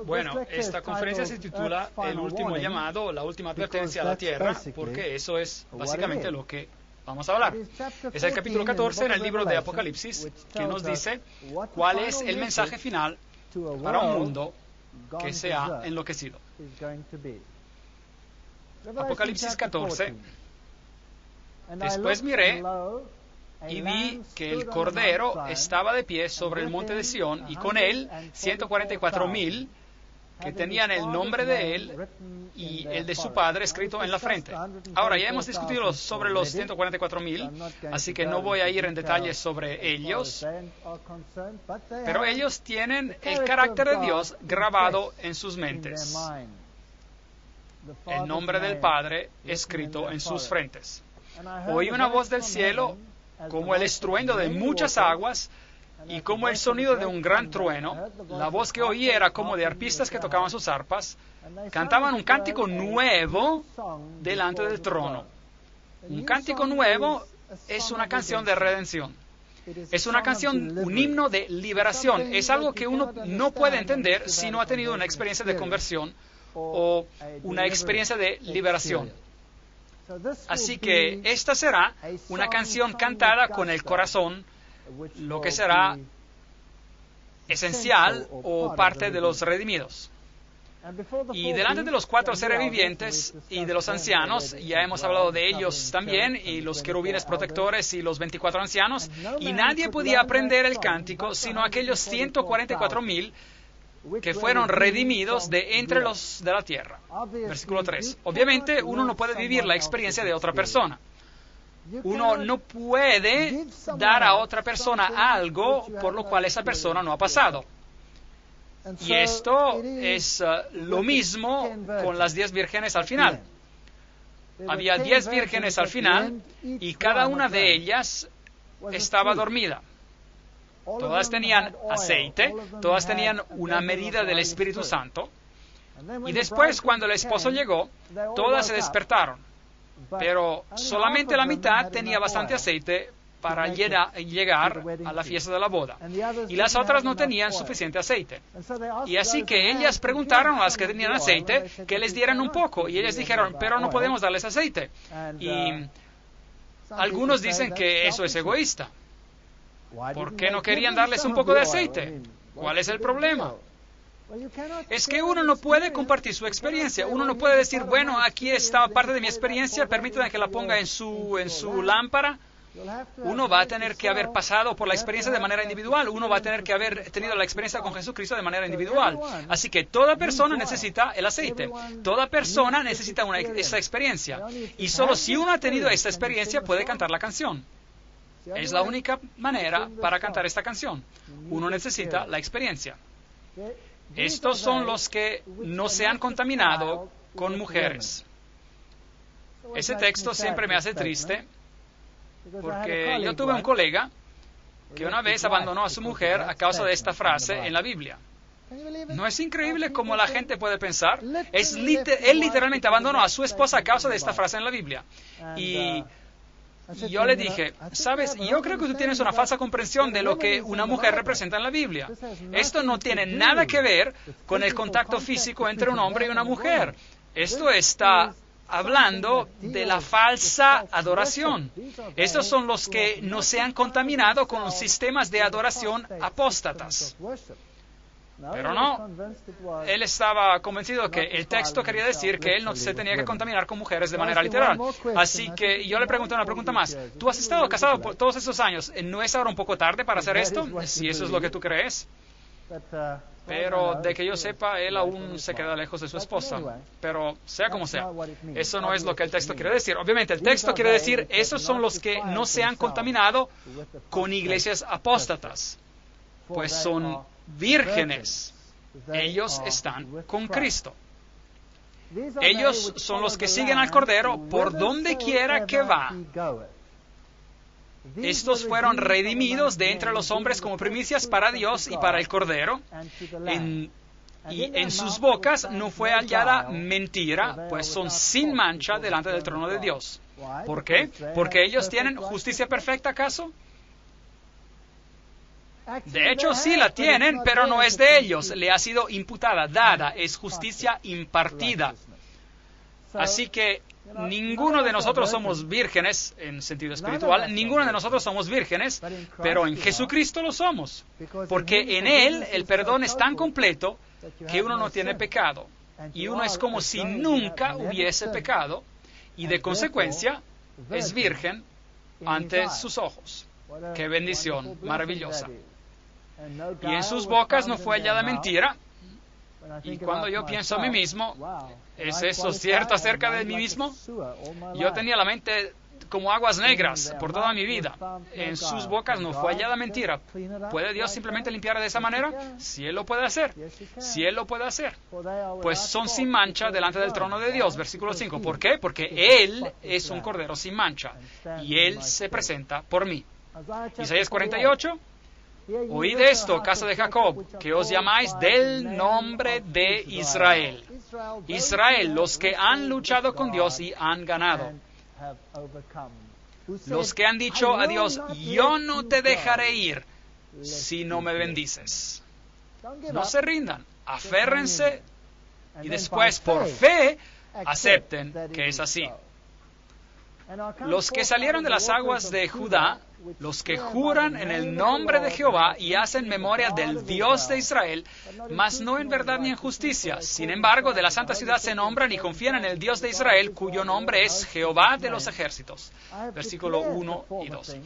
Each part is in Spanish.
Bueno, esta conferencia se titula El último llamado, la última advertencia a la tierra, porque eso es básicamente lo que vamos a hablar. Es el capítulo 14 en el libro de Apocalipsis que nos dice cuál es el mensaje final para un mundo que se ha enloquecido. Apocalipsis 14. Después miré y vi que el Cordero estaba de pie sobre el monte de Sión y con él 144,000 que tenían el nombre de él y el de su padre escrito en la frente. Ahora, ya hemos discutido sobre los 144,000, así que no voy a ir en detalles sobre ellos, pero ellos tienen el carácter de Dios grabado en sus mentes, el nombre del Padre escrito en sus frentes. Oí una voz del cielo como el estruendo de muchas aguas y como el sonido de un gran trueno. La voz que oí era como de arpistas que tocaban sus arpas. Cantaban un cántico nuevo delante del trono. Un cántico nuevo es una canción de redención. Es una canción, un himno de liberación. Es algo que uno no puede entender si no ha tenido una experiencia de conversión o una experiencia de liberación. Así que esta será una canción cantada con el corazón, lo que será esencial o parte de los redimidos. Y delante de los 4 seres vivientes y de los ancianos, ya hemos hablado de ellos también, y los querubines protectores y los 24 ancianos, y nadie podía aprender el cántico sino aquellos 144,000 que fueron redimidos de entre los de la tierra. Versículo 3. Obviamente, uno no puede vivir la experiencia de otra persona. Uno no puede dar a otra persona algo por lo cual esa persona no ha pasado. Y esto es lo mismo con las 10 vírgenes al final. Había 10 vírgenes al final y cada una de ellas estaba dormida. Todas tenían aceite, todas tenían una medida del Espíritu Santo. Y después, cuando el esposo llegó, todas se despertaron. Pero solamente la mitad tenía bastante aceite para llegar a la fiesta de la boda. Y las otras no tenían suficiente aceite. Y así que ellas preguntaron a las que tenían aceite que les dieran un poco. Y ellas dijeron, pero no podemos darles aceite. Y algunos dicen que eso es egoísta. ¿Por qué no querían darles un poco de aceite? ¿Cuál es el problema? Es que uno no puede compartir su experiencia. Uno no puede decir, bueno, aquí está parte de mi experiencia, permítanme que la ponga en su lámpara. Uno va a tener que haber pasado por la experiencia de manera individual. Uno va a tener que haber tenido la experiencia con Jesucristo de manera individual. Así que toda persona necesita el aceite. Toda persona necesita esa experiencia. Y solo si uno ha tenido esta experiencia puede cantar la canción. Es la única manera para cantar esta canción. Uno necesita la experiencia. Estos son los que no se han contaminado con mujeres. Ese texto siempre me hace triste, porque yo tuve un colega que una vez abandonó a su mujer a causa de esta frase en la Biblia. ¿No es increíble cómo la gente puede pensar? Él literalmente abandonó a su esposa a causa de esta frase en la Biblia. Y yo le dije, sabes, yo creo que tú tienes una falsa comprensión de lo que una mujer representa en la Biblia. Esto no tiene nada que ver con el contacto físico entre un hombre y una mujer. Esto está hablando de la falsa adoración. Estos son los que no se han contaminado con los sistemas de adoración apóstatas. Pero no, él estaba convencido que el texto quería decir que él no se tenía que contaminar con mujeres de manera literal. Así que yo le pregunté una pregunta más. ¿Tú has estado casado por todos esos años? ¿No es ahora un poco tarde para hacer esto? Si eso es lo que tú crees. Pero de que yo sepa, él aún se queda lejos de su esposa. Pero sea como sea, eso no es lo que el texto quiere decir. Obviamente, el texto quiere decir, esos son los que no se han contaminado con iglesias apóstatas. Pues son vírgenes. Ellos están con Cristo. Ellos son los que siguen al Cordero por donde quiera que va. Estos fueron redimidos de entre los hombres como primicias para Dios y para el Cordero. Y en sus bocas no fue hallada mentira, pues son sin mancha delante del trono de Dios. ¿Por qué? ¿Porque ellos tienen justicia perfecta, acaso? De hecho, sí la tienen, pero no es de ellos. Le ha sido imputada, dada, es justicia impartida. Así que ninguno de nosotros somos vírgenes en sentido espiritual, ninguno de nosotros somos vírgenes, pero en Jesucristo lo somos, porque en Él el perdón es tan completo que uno no tiene pecado, y uno es como si nunca hubiese pecado, y de consecuencia es virgen ante sus ojos. ¡Qué bendición maravillosa! Y en sus bocas no fue hallada mentira. Y cuando yo pienso a mí mismo, ¿es eso cierto acerca de mí mismo? Yo tenía la mente como aguas negras por toda mi vida. En sus bocas no fue hallada mentira. ¿Puede Dios simplemente limpiar de esa manera? Si Él lo puede hacer. Si Él lo puede hacer. Pues son sin mancha delante del trono de Dios. Versículo 5. ¿Por qué? Porque Él es un cordero sin mancha. Y Él se presenta por mí. Isaías 48. Oíd esto, casa de Jacob, que os llamáis del nombre de Israel. Israel, los que han luchado con Dios y han ganado. Los que han dicho a Dios, yo no te dejaré ir si no me bendices. No se rindan, aférrense y después por fe acepten que es así. Los que salieron de las aguas de Judá, los que juran en el nombre de Jehová y hacen memoria del Dios de Israel, mas no en verdad ni en justicia. Sin embargo, de la santa ciudad se nombran y confían en el Dios de Israel, cuyo nombre es Jehová de los ejércitos. Versículo 1 y 2.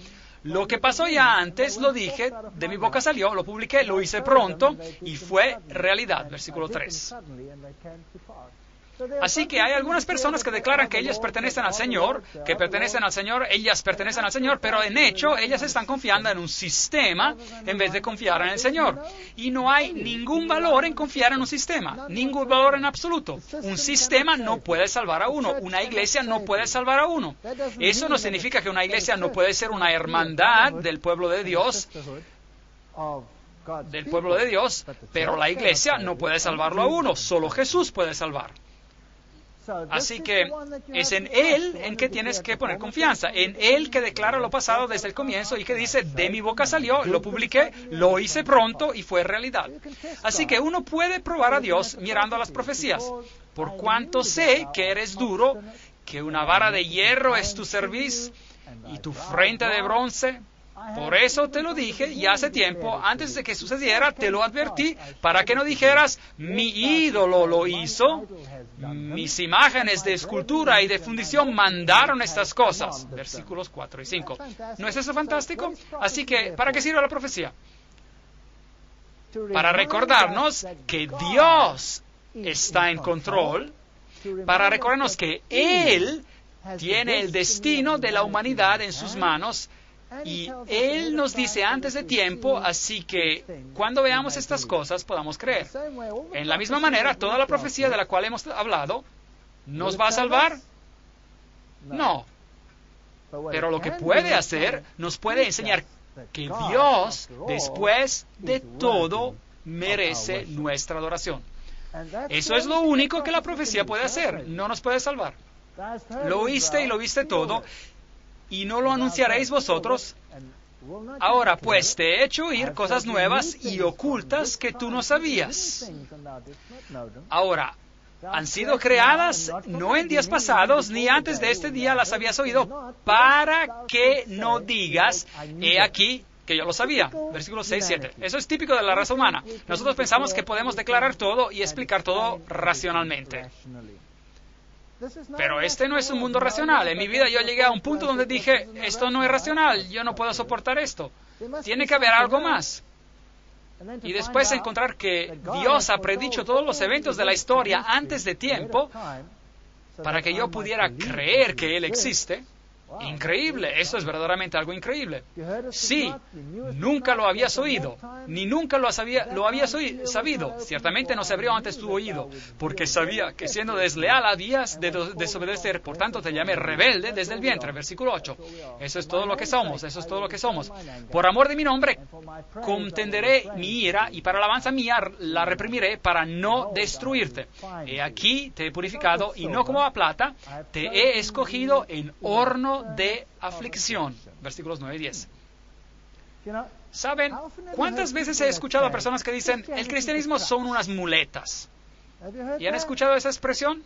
Lo que pasó ya antes, lo dije, de mi boca salió, lo publiqué, lo hice pronto y fue realidad. Versículo 3. Así que hay algunas personas que declaran que ellas pertenecen al Señor, ellas pertenecen al Señor, pero en hecho ellas están confiando en un sistema en vez de confiar en el Señor. Y no hay ningún valor en confiar en un sistema, ningún valor en absoluto. Un sistema no puede salvar a uno, una iglesia no puede salvar a uno. Eso no significa que una iglesia no puede ser una hermandad del pueblo de Dios, pero la iglesia no puede salvarlo a uno, solo Jesús puede salvar. Así que es en Él en que tienes que poner confianza, en Él que declara lo pasado desde el comienzo y que dice, de mi boca salió, lo publiqué, lo hice pronto y fue realidad. Así que uno puede probar a Dios mirando a las profecías. Por cuanto sé que eres duro, que una vara de hierro es tu cerviz y tu frente de bronce. Por eso te lo dije ya hace tiempo, antes de que sucediera, te lo advertí, para que no dijeras, mi ídolo lo hizo, mis imágenes de escultura y de fundición mandaron estas cosas. Versículos 4 y 5. ¿No es eso fantástico? Así que, ¿para qué sirve la profecía? Para recordarnos que Dios está en control, para recordarnos que Él tiene el destino de la humanidad en sus manos, y Él nos dice antes de tiempo, así que cuando veamos estas cosas podamos creer. En la misma manera, toda la profecía de la cual hemos hablado, ¿nos va a salvar? No. Pero lo que puede hacer, nos puede enseñar que Dios, después de todo, merece nuestra adoración. Eso es lo único que la profecía puede hacer, no nos puede salvar. Lo oíste y lo viste todo, y no lo anunciaréis vosotros. Ahora pues te he hecho oír cosas nuevas y ocultas que tú no sabías. Ahora, han sido creadas no en días pasados, ni antes de este día las habías oído, para que no digas, he aquí que yo lo sabía. Versículos 6 y 7. Eso es típico de la raza humana. Nosotros pensamos que podemos declarar todo y explicar todo racionalmente. Pero este no es un mundo racional. En mi vida yo llegué a un punto donde dije, esto no es racional, yo no puedo soportar esto. Tiene que haber algo más. Y después encontrar que Dios ha predicho todos los eventos de la historia antes de tiempo para que yo pudiera creer que Él existe. Increíble, eso es verdaderamente algo increíble. Sí, nunca lo habías oído, ni nunca lo habías sabido. Ciertamente no se abrió antes tu oído, porque sabía que siendo desleal habías de desobedecer. Por tanto te llamé rebelde desde el vientre. Versículo 8. Eso es todo lo que somos, eso es todo lo que somos. Por amor de mi nombre contenderé mi ira, y para alabanza mía la reprimiré para no destruirte. He aquí te he purificado, y no como a plata, te he escogido en horno de aflicción. Versículos 9 y 10. ¿Saben cuántas veces he escuchado a personas que dicen, el cristianismo son unas muletas? ¿Y han escuchado esa expresión?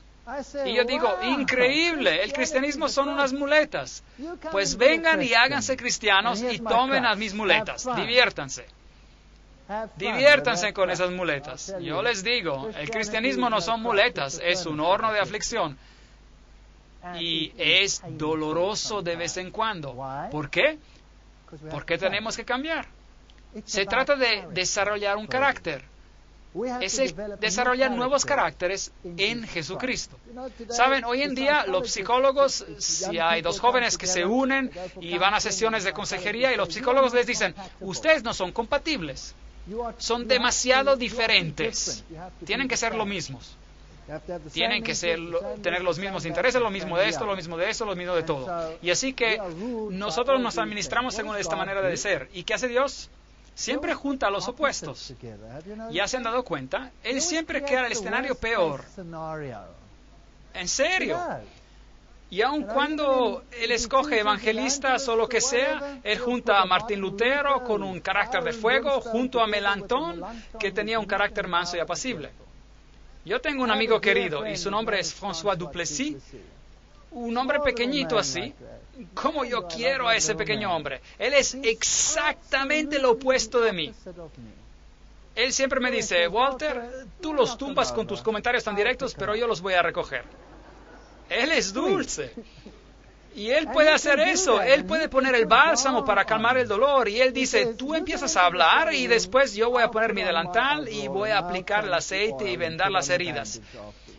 Y yo digo, increíble, el cristianismo son unas muletas. Pues vengan y háganse cristianos y tomen a mis muletas, diviértanse. Diviértanse con esas muletas. Yo les digo, el cristianismo no son muletas, es un horno de aflicción. Y es doloroso de vez en cuando. ¿Por qué? Porque tenemos que cambiar. Se trata de desarrollar un carácter. Es desarrollar nuevos caracteres en Jesucristo. Saben, hoy en día los psicólogos, si hay dos jóvenes que se unen y van a sesiones de consejería y los psicólogos les dicen, ustedes no son compatibles, son demasiado diferentes, tienen que ser lo mismos. Tienen que tener los mismos intereses, lo mismo de esto, lo mismo de eso, lo mismo de todo. Y así que nosotros nos administramos según esta manera de ser. ¿Y qué hace Dios? Siempre junta a los opuestos. ¿Ya se han dado cuenta? Él siempre crea el escenario peor. ¿En serio? Y aun cuando Él escoge evangelistas o lo que sea, Él junta a Martín Lutero con un carácter de fuego, junto a Melanchthon, que tenía un carácter manso y apacible. Yo tengo un amigo querido y su nombre es François Duplessis, un hombre pequeñito así. ¿Cómo yo quiero a ese pequeño hombre? Él es exactamente lo opuesto de mí. Él siempre me dice, Walter, tú los tumbas con tus comentarios tan directos, pero yo los voy a recoger. Él es dulce. Y él puede hacer eso. Él puede poner el bálsamo para calmar el dolor. Y él dice, tú empiezas a hablar y después yo voy a poner mi delantal y voy a aplicar el aceite y vendar las heridas.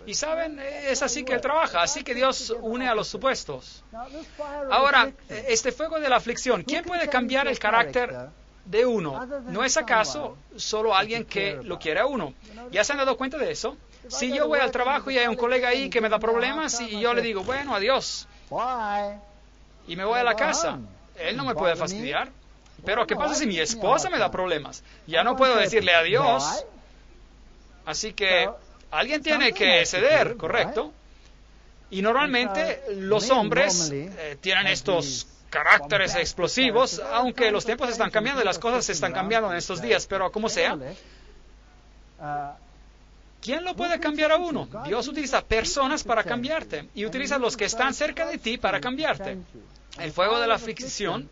Y saben, es así que Él trabaja. Así que Dios une a los supuestos. Ahora, este fuego de la aflicción, ¿quién puede cambiar el carácter de uno? ¿No es acaso solo alguien que lo quiere a uno? ¿Ya se han dado cuenta de eso? Si yo voy al trabajo y hay un colega ahí que me da problemas y yo le digo, bueno, adiós, y me voy a la casa, él no me puede fastidiar. Pero ¿qué pasa si mi esposa me da problemas? Ya no puedo decirle adiós. Así que alguien tiene que ceder, ¿correcto? Y normalmente los hombres tienen estos caracteres explosivos, aunque los tiempos están cambiando y las cosas se están cambiando en estos días, pero como sea, ¿quién lo puede cambiar a uno? Dios utiliza personas para cambiarte y utiliza los que están cerca de ti para cambiarte. El fuego de la aflicción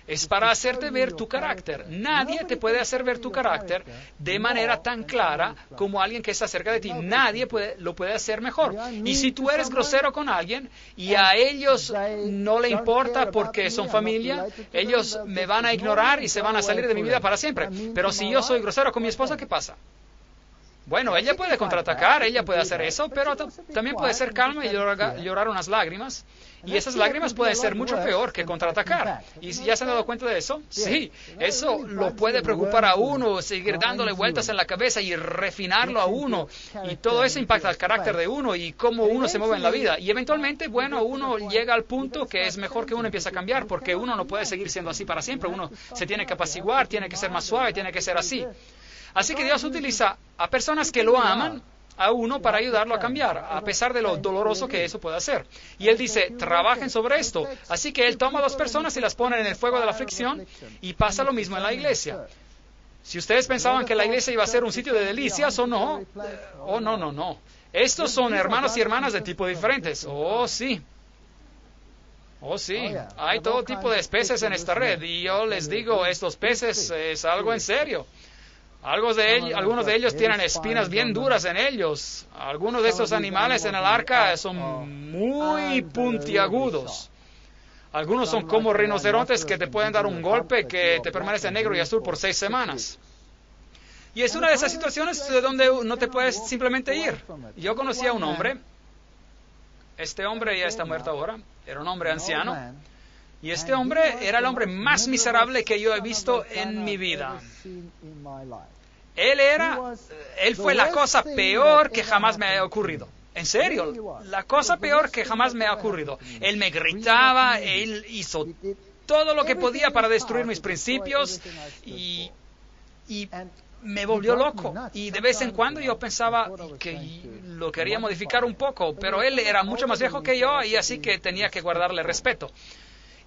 es para hacerte ver tu carácter. Nadie te puede hacer ver tu carácter de manera tan clara como alguien que está cerca de ti. Nadie lo puede hacer mejor. Y si tú eres grosero con alguien y a ellos no le importa porque son familia, ellos me van a ignorar y se van a salir de mi vida para siempre. Pero si yo soy grosero con mi esposa, ¿qué pasa? Bueno, ella puede contraatacar, ella puede hacer eso, pero también puede ser calma y llorar unas lágrimas. Y esas lágrimas pueden ser mucho peor que contraatacar. ¿Y ya se han dado cuenta de eso? Sí, eso lo puede preocupar a uno, seguir dándole vueltas en la cabeza y refinarlo a uno. Y todo eso impacta el carácter de uno y cómo uno se mueve en la vida. Y eventualmente, bueno, uno llega al punto que es mejor que uno empiece a cambiar, porque uno no puede seguir siendo así para siempre. Uno se tiene que apaciguar, tiene que ser más suave, tiene que ser así. Así que Dios utiliza a personas que lo aman a uno para ayudarlo a cambiar, a pesar de lo doloroso que eso puede hacer. Y Él dice, trabajen sobre esto. Así que Él toma a dos personas y las pone en el fuego de la aflicción y pasa lo mismo en la iglesia. Si ustedes pensaban que la iglesia iba a ser un sitio de delicias o no, no. Estos son hermanos y hermanas de tipo diferentes. Oh, sí. Hay todo tipo de peces en esta red y yo les digo, estos peces es algo en serio. Algunos de ellos tienen espinas bien duras en ellos. Algunos de estos animales en el arca son muy puntiagudos. Algunos son como rinocerontes que te pueden dar un golpe que te permanece negro y azul por 6 semanas. Y es una de esas situaciones de donde no te puedes simplemente ir. Yo conocí a un hombre. Este hombre ya está muerto ahora. Era un hombre anciano. Y este hombre era el hombre más miserable que yo he visto en mi vida. Él fue la cosa peor que jamás me haya ocurrido. En serio, la cosa peor que jamás me ha ocurrido. Él me gritaba, él hizo todo lo que podía para destruir mis principios y me volvió loco. Y de vez en cuando yo pensaba que lo quería modificar un poco, pero él era mucho más viejo que yo y así que tenía que guardarle respeto.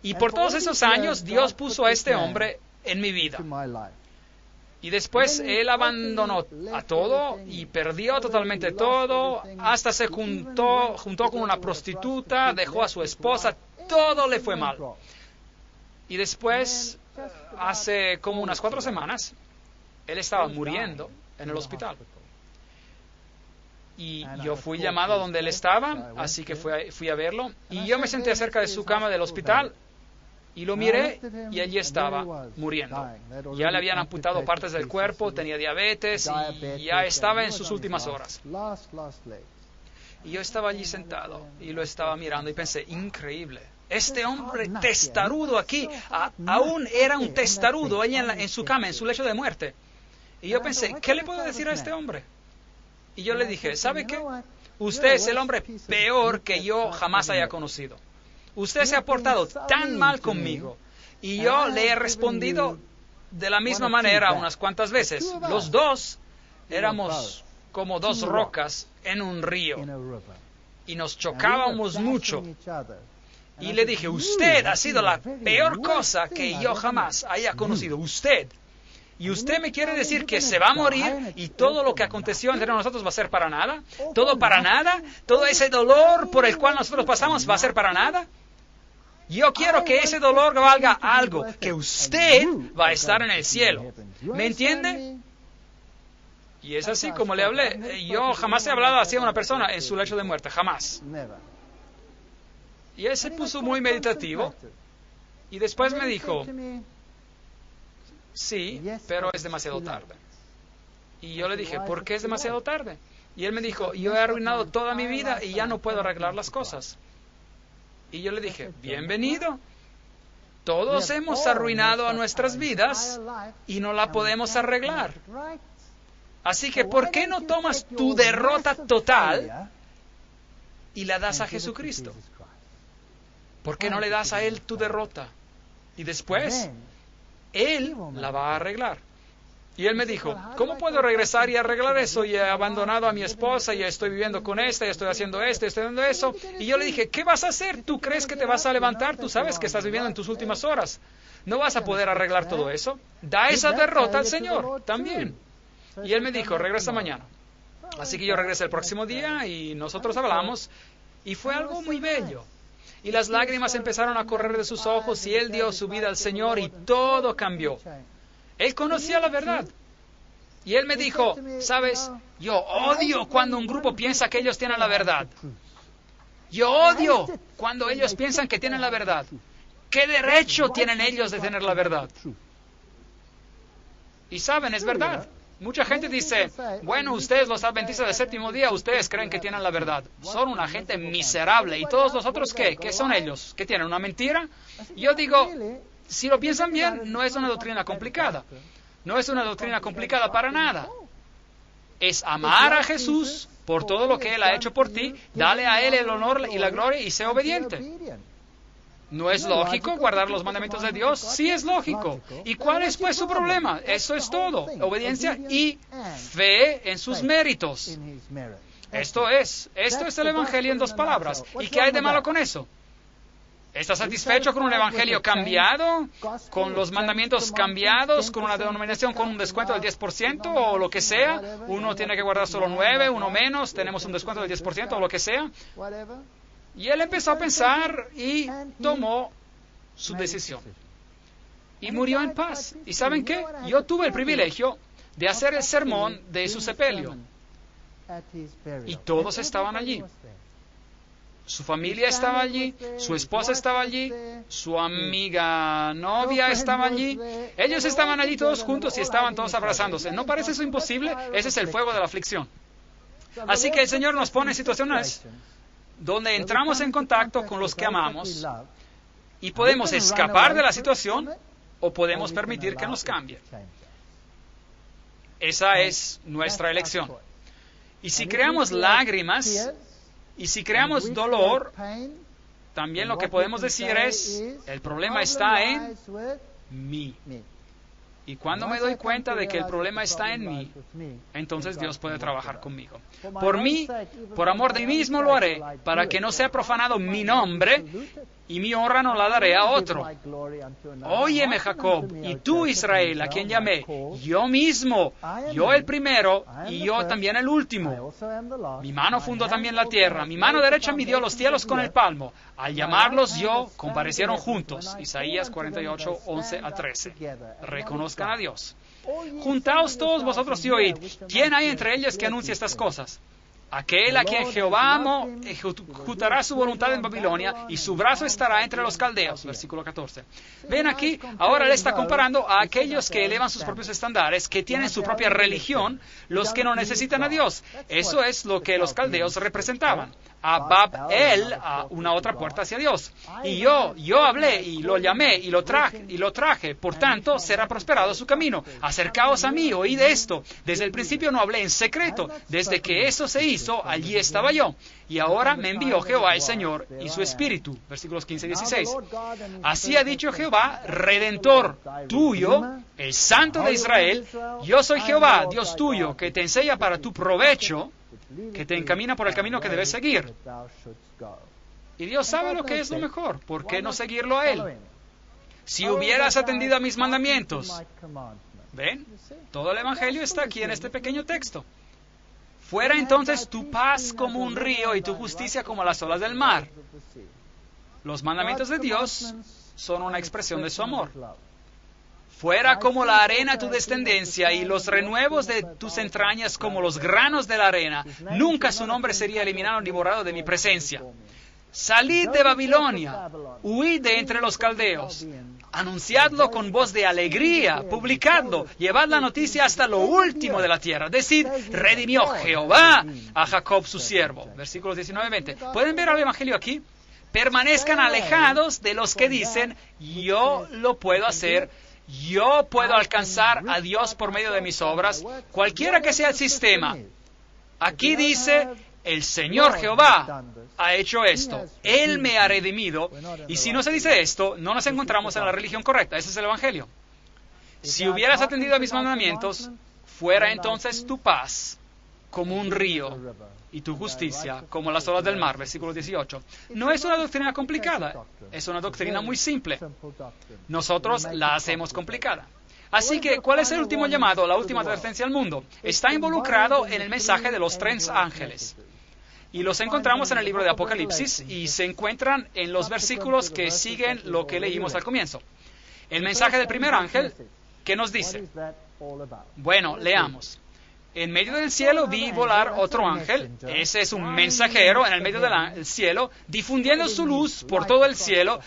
Y por todos esos años, Dios puso a este hombre en mi vida. Y después él abandonó a todo y perdió totalmente todo, hasta se juntó con una prostituta, dejó a su esposa, todo le fue mal. Y después, hace como unas 4 semanas, él estaba muriendo en el hospital. Y yo fui llamado a donde él estaba, así que fui a verlo, y yo me senté cerca de su cama del hospital, y lo miré, y allí estaba, muriendo. Ya le habían amputado partes del cuerpo, tenía diabetes, y ya estaba en sus últimas horas. Y yo estaba allí sentado, y lo estaba mirando, y pensé, increíble. Este hombre testarudo aquí, aún era un testarudo allí en su cama, en su lecho de muerte. Y yo pensé, ¿qué le puedo decir a este hombre? Y yo le dije, ¿sabe qué? Usted es el hombre peor que yo jamás haya conocido. Usted se ha portado tan mal conmigo. Y yo le he respondido de la misma manera unas cuantas veces. Los dos éramos como 2 rocas en un río. Y nos chocábamos mucho. Y le dije, usted ha sido la peor cosa que yo jamás haya conocido. Usted. ¿Y usted me quiere decir que se va a morir y todo lo que aconteció entre nosotros va a ser para nada? ¿Todo para nada? ¿Todo ese dolor por el cual nosotros pasamos va a ser para nada? Yo quiero que ese dolor valga algo, que usted va a estar en el cielo. ¿Me entiende? Y es así como le hablé. Yo jamás he hablado así a una persona en su lecho de muerte, jamás. Y él se puso muy meditativo y después me dijo, sí, pero es demasiado tarde. Y yo le dije, ¿por qué es demasiado tarde? Y él me dijo, yo he arruinado toda mi vida y ya no puedo arreglar las cosas. Y yo le dije, bienvenido. Todos hemos arruinado a nuestras vidas y no la podemos arreglar. Así que, ¿por qué no tomas tu derrota total y la das a Jesucristo? ¿Por qué no le das a Él tu derrota? Y después, Él la va a arreglar. Y él me dijo, ¿cómo puedo regresar y arreglar eso? Y he abandonado a mi esposa, y estoy viviendo con esta, y estoy haciendo esto, y estoy haciendo eso. Y yo le dije, ¿qué vas a hacer? ¿Tú crees que te vas a levantar? Tú sabes que estás viviendo en tus últimas horas. No vas a poder arreglar todo eso. Da esa derrota al Señor también. Y él me dijo, regresa mañana. Así que yo regresé el próximo día y nosotros hablamos. Y fue algo muy bello. Y las lágrimas empezaron a correr de sus ojos y él dio su vida al Señor y todo cambió. Él conocía la verdad. Y él me dijo, ¿sabes? Yo odio cuando un grupo piensa que ellos tienen la verdad. Yo odio cuando ellos piensan que tienen la verdad. ¿Qué derecho tienen ellos de tener la verdad? Y saben, es verdad. Mucha gente dice, bueno, ustedes los adventistas del séptimo día, ustedes creen que tienen la verdad. Son una gente miserable. ¿Y todos los otros qué? ¿Qué son ellos? ¿Qué tienen? ¿Una mentira? Yo digo, si lo piensan bien, no es una doctrina complicada. No es una doctrina complicada para nada. Es amar a Jesús por todo lo que Él ha hecho por ti, dale a Él el honor y la gloria y sé obediente. ¿No es lógico guardar los mandamientos de Dios? Sí es lógico. ¿Y cuál es pues su problema? Eso es todo. Obediencia y fe en sus méritos. Esto es el Evangelio en 2 palabras. ¿Y qué hay de malo con eso? ¿Estás satisfecho con un evangelio cambiado? ¿Con los mandamientos cambiados? ¿Con una denominación con un descuento del 10% o lo que sea? Uno tiene que guardar solo 9, uno menos, tenemos un descuento del 10% o lo que sea. Y él empezó a pensar y tomó su decisión. Y murió en paz. ¿Y saben qué? Yo tuve el privilegio de hacer el sermón de su sepelio. Y todos estaban allí. Su familia estaba allí, su esposa estaba allí, su amiga novia estaba allí. Ellos estaban allí todos juntos y estaban todos abrazándose. ¿No parece eso imposible? Ese es el fuego de la aflicción. Así que el Señor nos pone en situaciones donde entramos en contacto con los que amamos y podemos escapar de la situación o podemos permitir que nos cambie. Esa es nuestra elección. Y si creamos lágrimas y si creamos dolor, también lo que podemos decir es, el problema está en mí. Y cuando me doy cuenta de que el problema está en mí, entonces Dios puede trabajar conmigo. Por mí, por amor de mí mismo lo haré, para que no sea profanado mi nombre y mi honra no la daré a otro. Óyeme, Jacob, y tú, Israel, a quien llamé, yo mismo, yo el primero, y yo también el último. Mi mano fundó también la tierra, mi mano derecha midió los cielos con el palmo. Al llamarlos yo, comparecieron juntos. Isaías 48, 11 a 13. Reconozcan a Dios. Juntaos todos vosotros y oíd. ¿Quién hay entre ellos que anuncie estas cosas? Aquel a quien Jehová amó ejecutará su voluntad en Babilonia y su brazo estará entre los caldeos. Versículo 14. Ven aquí, ahora le está comparando a aquellos que elevan sus propios estándares, que tienen su propia religión, los que no necesitan a Dios. Eso es lo que los caldeos representaban. A Bab-el, a una otra puerta hacia Dios. Y yo hablé y lo llamé y lo traje. Por tanto, será prosperado su camino. Acercaos a mí, oíd esto. Desde el principio no hablé en secreto. Desde que eso se hizo, allí estaba yo. Y ahora me envió Jehová el Señor y su Espíritu. Versículos 15 y 16. Así ha dicho Jehová, Redentor tuyo, el Santo de Israel. Yo soy Jehová, Dios tuyo, que te enseña para tu provecho, que te encamina por el camino que debes seguir. Y Dios sabe lo que es lo mejor. ¿Por qué no seguirlo a Él? Si hubieras atendido a mis mandamientos. ¿Ven? Todo el Evangelio está aquí en este pequeño texto. Fuera entonces tu paz como un río y tu justicia como las olas del mar. Los mandamientos de Dios son una expresión de su amor. Fuera como la arena tu descendencia y los renuevos de tus entrañas como los granos de la arena. Nunca su nombre sería eliminado ni borrado de mi presencia. Salid de Babilonia, huid de entre los caldeos. Anunciadlo con voz de alegría, publicadlo, llevad la noticia hasta lo último de la tierra. Decid, redimió Jehová a Jacob su siervo. Versículos 19 y 20. ¿Pueden ver al Evangelio aquí? Permanezcan alejados de los que dicen, yo lo puedo hacer. Yo puedo alcanzar a Dios por medio de mis obras, cualquiera que sea el sistema. Aquí dice, el Señor Jehová ha hecho esto. Él me ha redimido. Y si no se dice esto, no nos encontramos en la religión correcta. Ese es el Evangelio. Si hubieras atendido a mis mandamientos, fuera entonces tu paz como un río y tu justicia como las olas del mar. Versículo 18. No es una doctrina complicada, es una doctrina muy simple. Nosotros la hacemos complicada. Así que, ¿cuál es el último llamado, la última advertencia al mundo? Está involucrado en el mensaje de los 3 ángeles. Y los encontramos en el libro de Apocalipsis y se encuentran en los versículos que siguen lo que leímos al comienzo. El mensaje del primer ángel, ¿qué nos dice? Bueno, leamos. En medio del cielo vi volar otro ángel. Ese es un mensajero en el medio del cielo, difundiendo su luz por todo el cielo,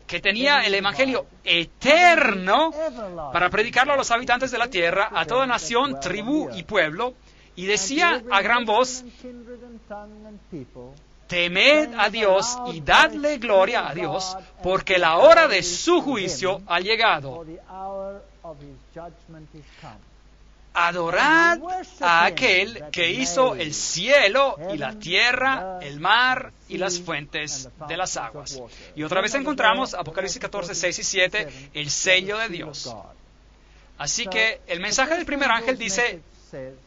que tenía el evangelio eterno para predicarlo a los habitantes de la tierra, a toda nación, tribu y pueblo, y decía a gran voz, temed a Dios y dadle gloria a Dios, porque la hora de su juicio ha llegado. Adorad a aquel que hizo el cielo y la tierra, el mar y las fuentes de las aguas. Y otra vez encontramos, Apocalipsis 14, 6 y 7, el sello de Dios. Así que el mensaje del primer ángel dice,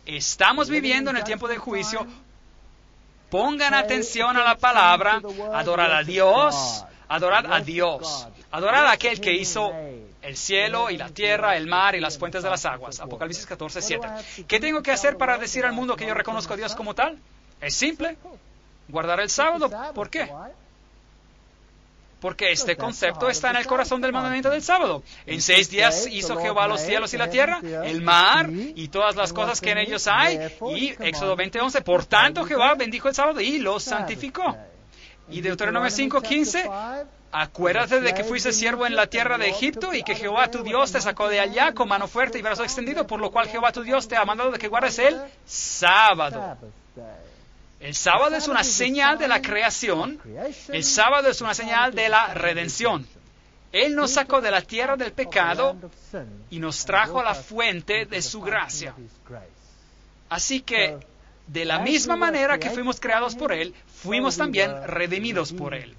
estamos viviendo en el tiempo del juicio, pongan atención a la palabra, adorad a Dios, adorad a Dios, adorad a aquel que hizo el cielo y la tierra, el mar y las fuentes de las aguas. Apocalipsis 14, 7. ¿Qué tengo que hacer para decir al mundo que yo reconozco a Dios como tal? Es simple. Guardar el sábado. ¿Por qué? Porque este concepto está en el corazón del mandamiento del sábado. En 6 días hizo Jehová los cielos y la tierra, el mar y todas las cosas que en ellos hay. Y Éxodo 20, 11. Por tanto, Jehová bendijo el sábado y lo santificó. Y Deuteronomio 5, 15. Acuérdate de que fuiste siervo en la tierra de Egipto y que Jehová tu Dios te sacó de allá con mano fuerte y brazo extendido, por lo cual Jehová tu Dios te ha mandado de que guardes el sábado. El sábado es una señal de la creación. El sábado es una señal de la redención. Él nos sacó de la tierra del pecado y nos trajo a la fuente de su gracia. Así que, de la misma manera que fuimos creados por Él, fuimos también redimidos por Él.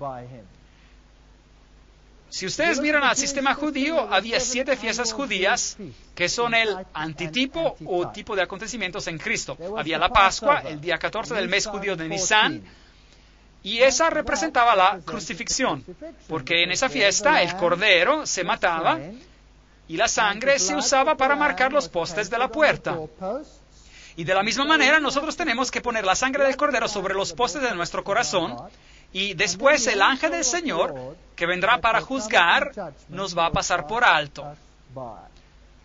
Si ustedes miran al sistema judío, había 7 fiestas judías que son el antitipo o tipo de acontecimientos en Cristo. Había la Pascua, el día 14 del mes judío de Nisan, Y esa representaba la crucifixión, porque en esa fiesta el cordero se mataba y la sangre se usaba para marcar los postes de la puerta. Y de la misma manera nosotros tenemos que poner la sangre del cordero sobre los postes de nuestro corazón, y después el ángel del Señor, que vendrá para juzgar, nos va a pasar por alto.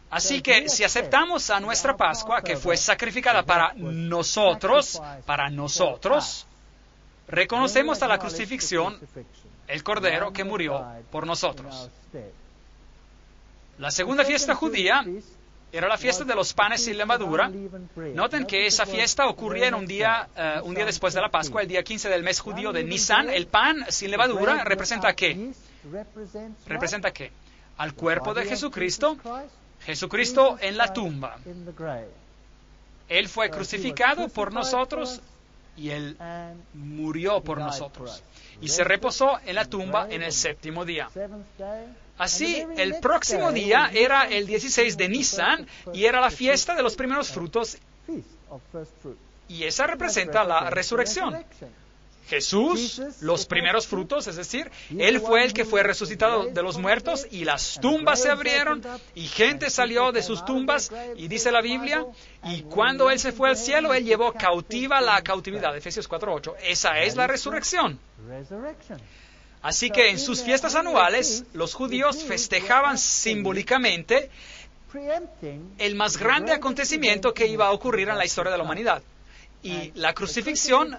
Así que si aceptamos a nuestra Pascua, que fue sacrificada para nosotros, reconocemos a la crucifixión, el Cordero que murió por nosotros. La segunda fiesta judía era la fiesta de los panes sin levadura. Noten que esa fiesta ocurría en un día después de la Pascua, el día 15 del mes judío de Nisan. El pan sin levadura ¿representa qué? ¿Representa qué? Al cuerpo de Jesucristo, Jesucristo en la tumba. Él fue crucificado por nosotros y Él murió por nosotros. Y se reposó en la tumba en el séptimo día. Así, el próximo día era el 16 de Nisan y era la fiesta de los primeros frutos. Y esa representa la resurrección. Jesús, los primeros frutos, es decir, Él fue el que fue resucitado de los muertos y las tumbas se abrieron y gente salió de sus tumbas y dice la Biblia, y cuando Él se fue al cielo, Él llevó cautiva la cautividad, Efesios 4:8. Esa es la resurrección. Así que en sus fiestas anuales, los judíos festejaban simbólicamente el más grande acontecimiento que iba a ocurrir en la historia de la humanidad. Y la crucifixión,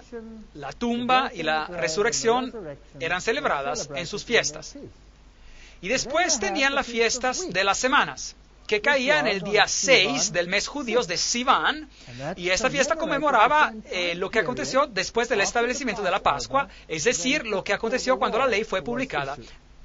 la tumba y la resurrección eran celebradas en sus fiestas. Y después tenían las fiestas de las semanas, que caía en el día 6 del mes judío de Sivan, y esta fiesta conmemoraba lo que aconteció después del establecimiento de la Pascua, es decir, lo que aconteció cuando la ley fue publicada.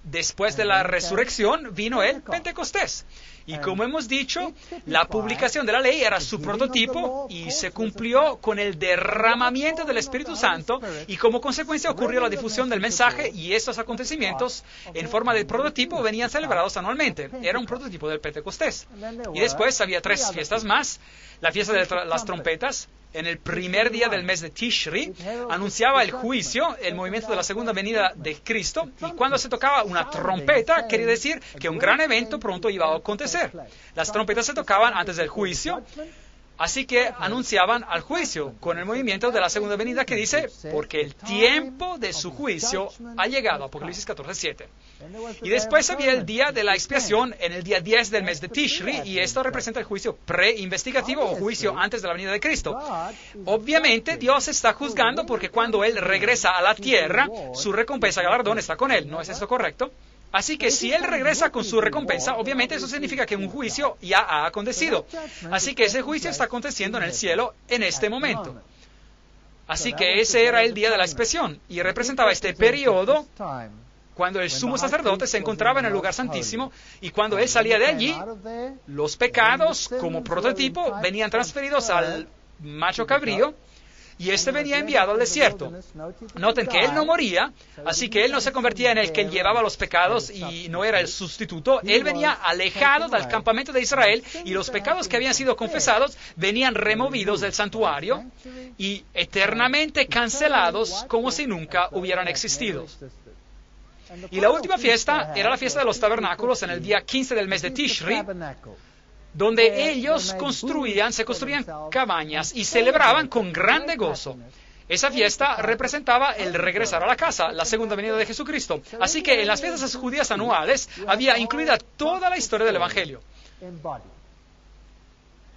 Después de la resurrección vino el Pentecostés. Y como hemos dicho, la publicación de la ley era su prototipo y se cumplió con el derramamiento del Espíritu Santo, y como consecuencia ocurrió la difusión del mensaje, y estos acontecimientos en forma de prototipo venían celebrados anualmente. Era un prototipo del Pentecostés. Y después había 3 fiestas más. La fiesta de las trompetas, en el primer día del mes de Tishri, anunciaba el juicio, el movimiento de la segunda venida de Cristo, y cuando se tocaba una trompeta, quería decir que un gran evento pronto iba a acontecer. Las trompetas se tocaban antes del juicio, así que anunciaban al juicio con el movimiento de la segunda venida que dice, porque el tiempo de su juicio ha llegado, Apocalipsis 14:7. Y después había el día de la expiación en el día 10 del mes de Tishri, y esto representa el juicio preinvestigativo o juicio antes de la venida de Cristo. Obviamente Dios está juzgando porque cuando Él regresa a la tierra, su recompensa galardón está con Él. ¿No es esto correcto? Así que si Él regresa con su recompensa, obviamente eso significa que un juicio ya ha acontecido. Así que ese juicio está aconteciendo en el cielo en este momento. Así que ese era el día de la expiación y representaba este periodo cuando el sumo sacerdote se encontraba en el lugar santísimo, y cuando él salía de allí, los pecados como prototipo venían transferidos al macho cabrío, y este venía enviado al desierto. Noten que él no moría, así que él no se convertía en el que llevaba los pecados y no era el sustituto. Él venía alejado del campamento de Israel, y los pecados que habían sido confesados venían removidos del santuario y eternamente cancelados como si nunca hubieran existido. Y la última fiesta era la fiesta de los tabernáculos en el día 15 del mes de Tishri, donde ellos se construían cabañas y celebraban con grande gozo. Esa fiesta representaba el regresar a la casa, la segunda venida de Jesucristo. Así que en las fiestas judías anuales había incluida toda la historia del Evangelio.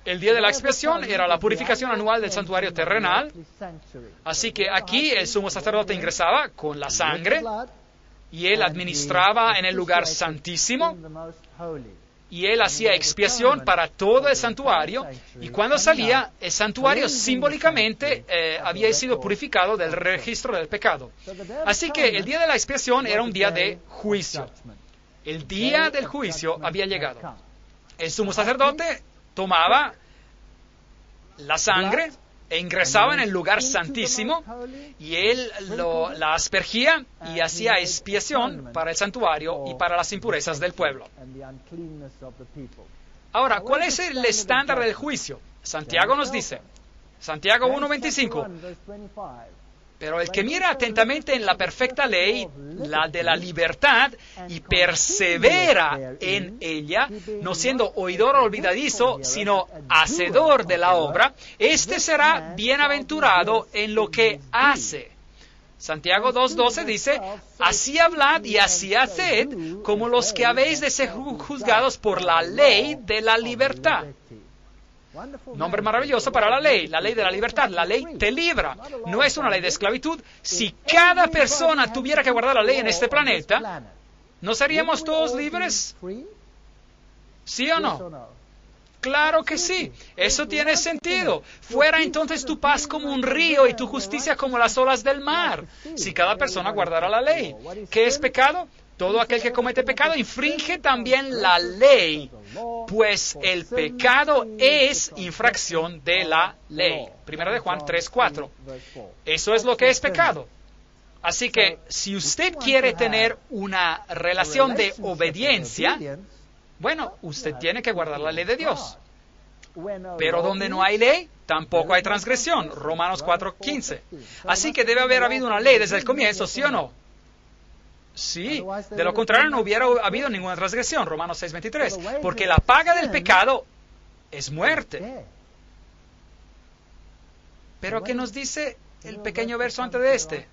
El día de la expiación era la purificación anual del santuario terrenal. Así que aquí el sumo sacerdote ingresaba con la sangre y él administraba en el lugar santísimo, y él hacía expiación para todo el santuario, y cuando salía, el santuario simbólicamente había sido purificado del registro del pecado. Así que el día de la expiación era un día de juicio. El día del juicio había llegado. El sumo sacerdote tomaba la sangre e ingresaba en el lugar santísimo, y él la aspergía y hacía expiación para el santuario y para las impurezas del pueblo. Ahora, ¿cuál es el estándar del juicio? Santiago nos dice, Santiago 1:25, Pero el que mira atentamente en la perfecta ley, la de la libertad, y persevera en ella, no siendo oidor olvidadizo, sino hacedor de la obra, éste será bienaventurado en lo que hace. Santiago 2:12 dice, así hablad y así haced, como los que habéis de ser juzgados por la ley de la libertad. Nombre maravilloso para la ley de la libertad. La ley te libra, no es una ley de esclavitud. Si cada persona tuviera que guardar la ley en este planeta, ¿no seríamos todos libres? ¿Sí o no? Claro que sí, eso tiene sentido. Fuera entonces tu paz como un río y tu justicia como las olas del mar, si cada persona guardara la ley. ¿Qué es pecado? Todo aquel que comete pecado infringe también la ley, pues el pecado es infracción de la ley. 1 Juan 3:4. Eso es lo que es pecado. Así que si usted quiere tener una relación de obediencia, bueno, usted tiene que guardar la ley de Dios. Pero donde no hay ley, tampoco hay transgresión. Romanos 4:15. Así que debe haber habido una ley desde el comienzo, ¿sí o no? Sí, de lo contrario no hubiera habido ninguna transgresión, Romanos 6:23, porque la paga del pecado es muerte. Pero ¿qué nos dice el pequeño verso antes de este?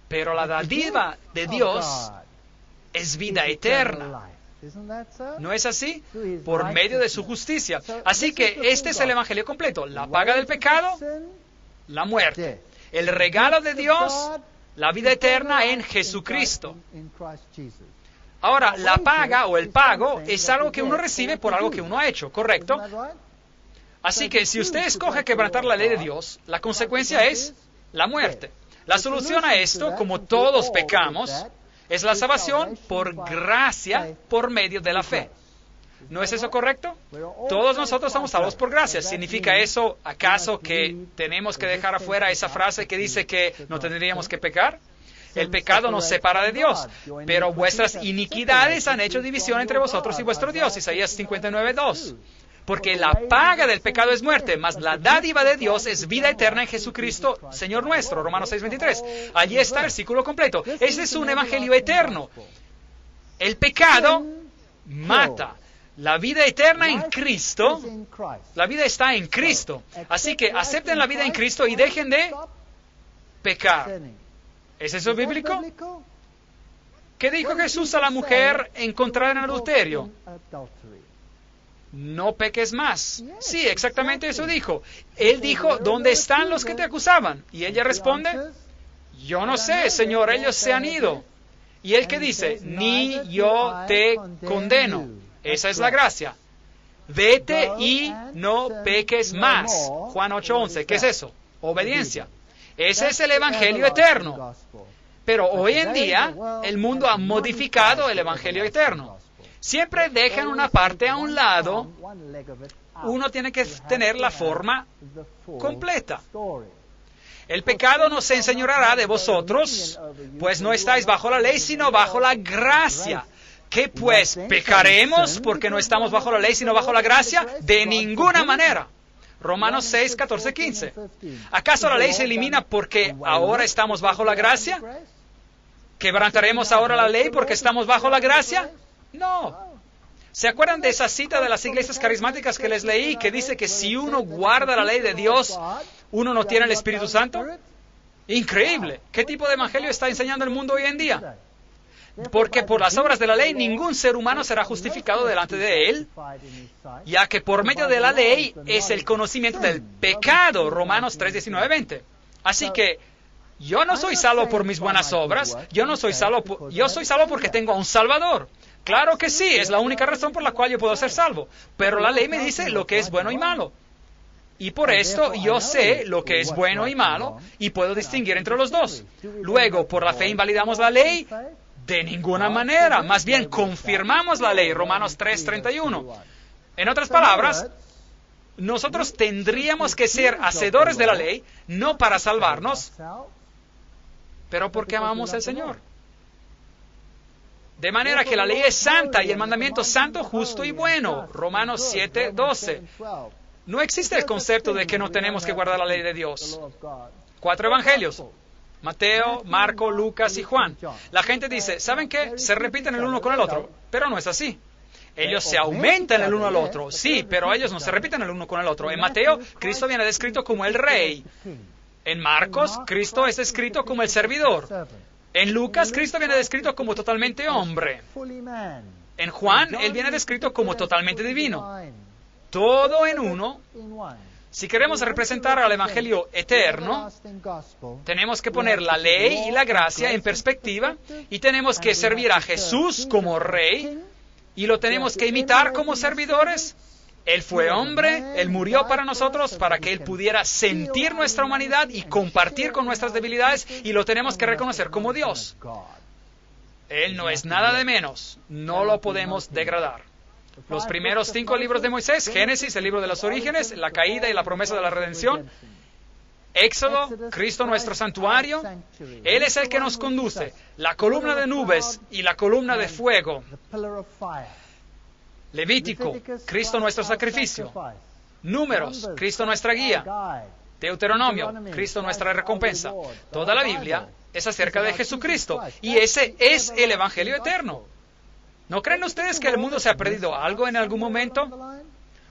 Pero la dádiva de Dios es vida eterna. ¿No es así? Por medio de su justicia. Así que este es el evangelio completo. La paga del pecado, la muerte. El regalo de Dios, la vida eterna en Jesucristo. Ahora, la paga o el pago es algo que uno recibe por algo que uno ha hecho, ¿correcto? Así que si usted escoge quebrantar la ley de Dios, la consecuencia es la muerte. La solución a esto, como todos pecamos, es la salvación por gracia por medio de la fe. ¿No es eso correcto? Todos nosotros somos salvos por gracia. ¿Significa eso acaso que tenemos que dejar afuera esa frase que dice que no tendríamos que pecar? El pecado nos separa de Dios, pero vuestras iniquidades han hecho división entre vosotros y vuestro Dios. Isaías 59:2. Porque la paga del pecado es muerte, mas la dádiva de Dios es vida eterna en Jesucristo, Señor nuestro. Romanos 6:23. Allí está el versículo completo. Ese es un evangelio eterno. El pecado mata. La vida eterna en Cristo, la vida está en Cristo. Así que acepten la vida en Cristo y dejen de pecar. ¿Es eso bíblico? ¿Qué dijo Jesús a la mujer encontrada en adulterio? No peques más. Sí, exactamente eso dijo. Él dijo, ¿dónde están los que te acusaban? Y ella responde, yo no sé, Señor, ellos se han ido. Y él que dice, ni yo te condeno. Esa es la gracia. Vete y no peques más. Juan 8:11. ¿Qué es eso? Obediencia. Ese es el evangelio eterno. Pero hoy en día, el mundo ha modificado el evangelio eterno. Siempre dejan una parte a un lado. Uno tiene que tener la forma completa. El pecado no se enseñoreará de vosotros, pues no estáis bajo la ley, sino bajo la gracia. ¿Qué pues? ¿Pecaremos porque no estamos bajo la ley, sino bajo la gracia? De ninguna manera. Romanos 6, 14, 15. ¿Acaso la ley se elimina porque ahora estamos bajo la gracia? ¿Quebrantaremos ahora la ley porque estamos bajo la gracia? No. ¿Se acuerdan de esa cita de las iglesias carismáticas que les leí, que dice que si uno guarda la ley de Dios, uno no tiene el Espíritu Santo? Increíble. ¿Qué tipo de evangelio está enseñando el mundo hoy en día? Porque por las obras de la ley ningún ser humano será justificado delante de él, ya que por medio de la ley es el conocimiento del pecado, Romanos 3, 19, 20. Así que yo no soy salvo por mis buenas obras, yo soy salvo porque tengo a un Salvador. Claro que sí, es la única razón por la cual yo puedo ser salvo, pero la ley me dice lo que es bueno y malo. Y por esto yo sé lo que es bueno y malo y puedo distinguir entre los dos. Luego, ¿por la fe invalidamos la ley? De ninguna manera, más bien confirmamos la ley, Romanos 3:31. En otras palabras, nosotros tendríamos que ser hacedores de la ley, no para salvarnos, pero porque amamos al Señor. De manera que la ley es santa y el mandamiento santo, justo y bueno, Romanos 7:12. No existe el concepto de que no tenemos que guardar la ley de Dios. 4 evangelios: Mateo, Marco, Lucas y Juan. La gente dice, ¿saben qué? Se repiten el uno con el otro, pero no es así. Ellos se aumentan el uno al otro, sí, pero ellos no se repiten el uno con el otro. En Mateo, Cristo viene descrito como el rey. En Marcos, Cristo es descrito como el servidor. En Lucas, Cristo viene descrito como totalmente hombre. En Juan, Él viene descrito como totalmente divino. Todo en uno. Si queremos representar al Evangelio eterno, tenemos que poner la ley y la gracia en perspectiva y tenemos que servir a Jesús como Rey y lo tenemos que imitar como servidores. Él fue hombre, Él murió para nosotros para que Él pudiera sentir nuestra humanidad y compartir con nuestras debilidades y lo tenemos que reconocer como Dios. Él no es nada de menos, no lo podemos degradar. Los primeros 5 libros de Moisés, Génesis, el libro de los orígenes, la caída y la promesa de la redención, Éxodo, Cristo nuestro santuario, Él es el que nos conduce, la columna de nubes y la columna de fuego, Levítico, Cristo nuestro sacrificio, Números, Cristo nuestra guía, Deuteronomio, Cristo nuestra recompensa. Toda la Biblia es acerca de Jesucristo y ese es el Evangelio eterno. ¿No creen ustedes que el mundo se ha perdido algo en algún momento?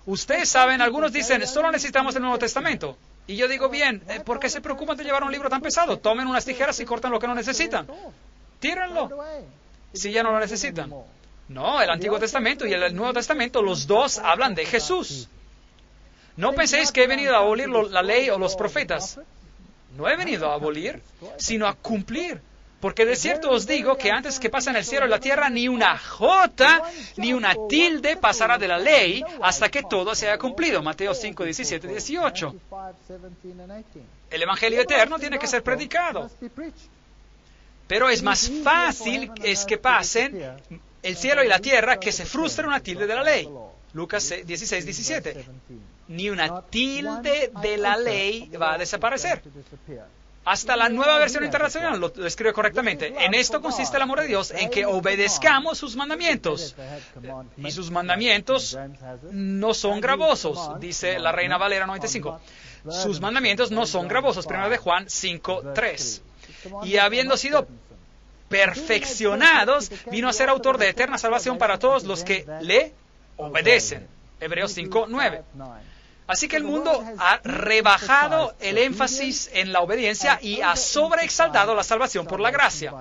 Ustedes saben, algunos dicen, solo necesitamos el Nuevo Testamento. Y yo digo, bien, ¿por qué se preocupan de llevar un libro tan pesado? Tomen unas tijeras y cortan lo que no necesitan. Tírenlo, si ya no lo necesitan. No, el Antiguo Testamento y el Nuevo Testamento, los dos hablan de Jesús. No penséis que he venido a abolir la ley o los profetas. No he venido a abolir, sino a cumplir. Porque de cierto os digo que antes que pasen el cielo y la tierra, ni una jota, ni una tilde pasará de la ley hasta que todo se haya cumplido. Mateo 5, 17, 18. El Evangelio eterno tiene que ser predicado. Pero es más fácil es que pasen el cielo y la tierra que se frustre una tilde de la ley. Lucas 16, 17. Ni una tilde de la ley va a desaparecer. Hasta la Nueva Versión Internacional lo escribe correctamente. En esto consiste el amor de Dios, en que obedezcamos sus mandamientos. Y sus mandamientos no son gravosos, dice la Reina Valera 95. Sus mandamientos no son gravosos, 1 de Juan 5, 3. Y habiendo sido perfeccionados, vino a ser autor de eterna salvación para todos los que le obedecen. Hebreos 5, 9. Así que el mundo ha rebajado el énfasis en la obediencia y ha sobreexaltado la salvación por la gracia.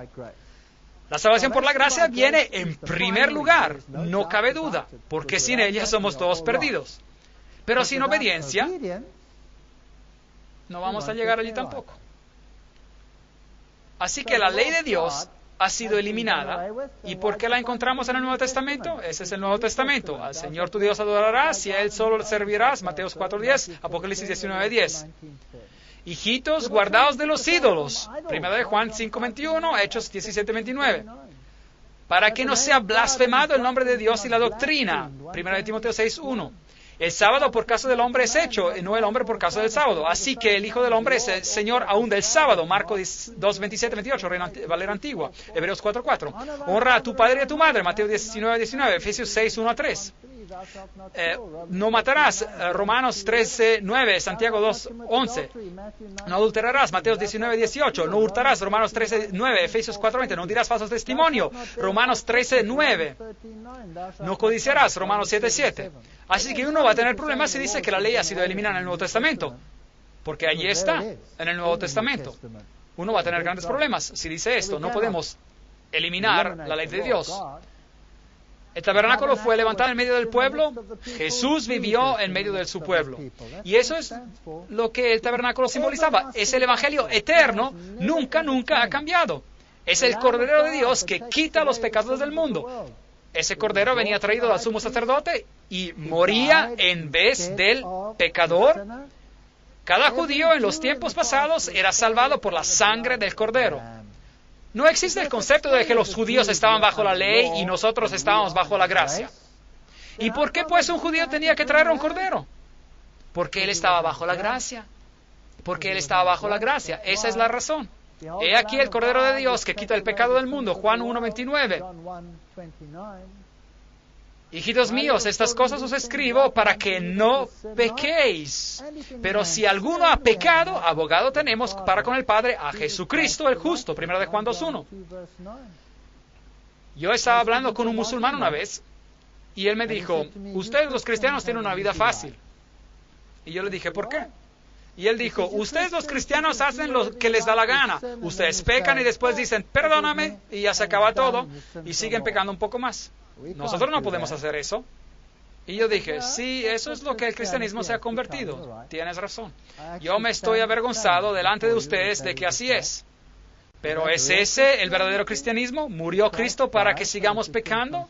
La salvación por la gracia viene en primer lugar, no cabe duda, porque sin ella somos todos perdidos. Pero sin obediencia, no vamos a llegar allí tampoco. Así que la ley de Dios ha sido eliminada. ¿Y por qué la encontramos en el Nuevo Testamento? Ese es el Nuevo Testamento. Al Señor tu Dios adorarás y a Él solo le servirás. Mateos 4:10, Apocalipsis 19:10. Hijitos, guardaos de los ídolos. 1 de Juan 5:21, Hechos 17:29. Para que no sea blasfemado el nombre de Dios y la doctrina. 1 de Timoteo 6:1. El sábado por causa del hombre es hecho, y no el hombre por causa del sábado. Así que el Hijo del Hombre es el Señor aún del sábado. Marcos 2, 27, 28, Reina Valera Antigua. Hebreos 4:4. Honra a tu padre y a tu madre. Mateo 19, 19. Efesios 6, 1 a 3. No matarás. Romanos 13, 9. Santiago 2, 11. No adulterarás. Mateo 19, 18. No hurtarás. Romanos 13, 9. Efesios 4, 20. No dirás falso testimonio. Romanos 13, 9. No codiciarás. Romanos 7, 7. Así que uno va a tener problemas si dice que la ley ha sido eliminada en el Nuevo Testamento, porque allí está, en el Nuevo Testamento. Uno va a tener grandes problemas si dice esto. No podemos eliminar la ley de Dios. El tabernáculo fue levantado en medio del pueblo. Jesús vivió en medio de su pueblo. Y eso es lo que el tabernáculo simbolizaba. Es el Evangelio eterno. Nunca, nunca ha cambiado. Es el Cordero de Dios que quita los pecados del mundo. Ese cordero venía traído al sumo sacerdote y moría en vez del pecador. Cada judío en los tiempos pasados era salvado por la sangre del cordero. No existe el concepto de que los judíos estaban bajo la ley y nosotros estábamos bajo la gracia. ¿Y por qué pues un judío tenía que traer un cordero? Porque él estaba bajo la gracia. Porque él estaba bajo la gracia. Esa es la razón. He aquí el Cordero de Dios que quita el pecado del mundo. Juan 1:29. Hijitos míos, estas cosas os escribo para que no pequéis. Pero si alguno ha pecado, abogado tenemos para con el Padre a Jesucristo el justo. 1 de Juan 2:1. Yo estaba hablando con un musulmán una vez y él me dijo, ustedes los cristianos tienen una vida fácil. Y yo le dije, ¿por qué? Y él dijo, ustedes los cristianos hacen lo que les da la gana. Ustedes pecan y después dicen, perdóname, y ya se acaba todo, y siguen pecando un poco más. Nosotros no podemos hacer eso. Y yo dije, sí, eso es lo que el cristianismo se ha convertido. Tienes razón. Yo me estoy avergonzado delante de ustedes de que así es. Pero ¿es ese el verdadero cristianismo? ¿Murió Cristo para que sigamos pecando?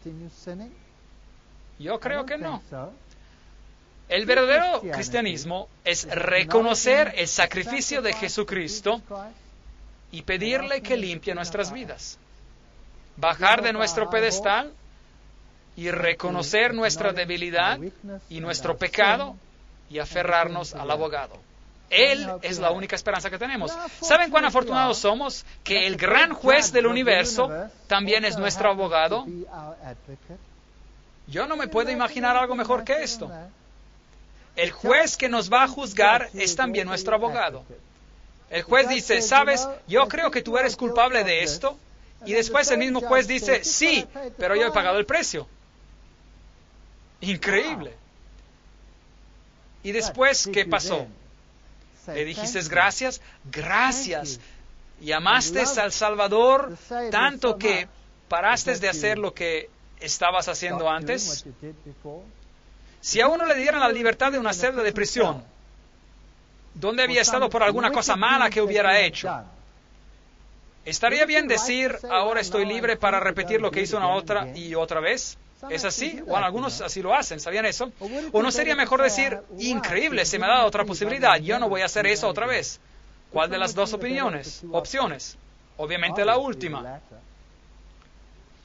Yo creo que no. El verdadero cristianismo es reconocer el sacrificio de Jesucristo y pedirle que limpie nuestras vidas. Bajar de nuestro pedestal y reconocer nuestra debilidad y nuestro pecado y aferrarnos al abogado. Él es la única esperanza que tenemos. ¿Saben cuán afortunados somos? Que el gran juez del universo también es nuestro abogado. Yo no me puedo imaginar algo mejor que esto. El juez que nos va a juzgar es también nuestro abogado. El juez dice, ¿sabes? Yo creo que tú eres culpable de esto. Y después el mismo juez dice, sí, pero yo he pagado el precio. Increíble. Y después, ¿qué pasó? ¿Le dijiste gracias? Gracias. Y amaste al Salvador tanto que paraste de hacer lo que estabas haciendo antes. Si a uno le dieran la libertad de una celda de prisión, donde había estado por alguna cosa mala que hubiera hecho, ¿estaría bien decir, ahora estoy libre para repetir lo que hizo una otra y otra vez? ¿Es así? Bueno, algunos así lo hacen, ¿sabían eso? ¿O no sería mejor decir, increíble, se me ha dado otra posibilidad, yo no voy a hacer eso otra vez? ¿Cuál de las dos opciones? Obviamente la última.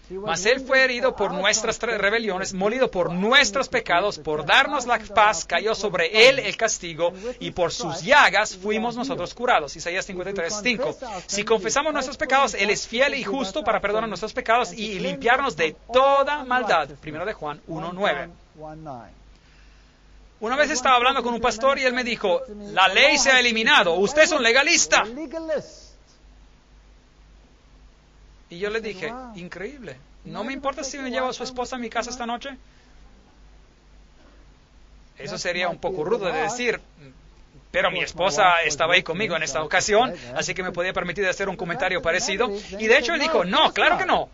Mas Él fue herido por nuestras rebeliones, molido por nuestros pecados, por darnos la paz, cayó sobre Él el castigo, y por sus llagas fuimos nosotros curados. Isaías 53:5. Si confesamos nuestros pecados, Él es fiel y justo para perdonar nuestros pecados y limpiarnos de toda maldad. 1 de Juan 1:9. Una vez estaba hablando con un pastor y él me dijo, la ley se ha eliminado, usted es un legalista. Y yo le dije, increíble, ¿no me importa si me llevo a su esposa a mi casa esta noche? Eso sería un poco rudo de decir, pero mi esposa estaba ahí conmigo en esta ocasión, así que me podía permitir hacer un comentario parecido. Y de hecho él dijo, no, claro que no.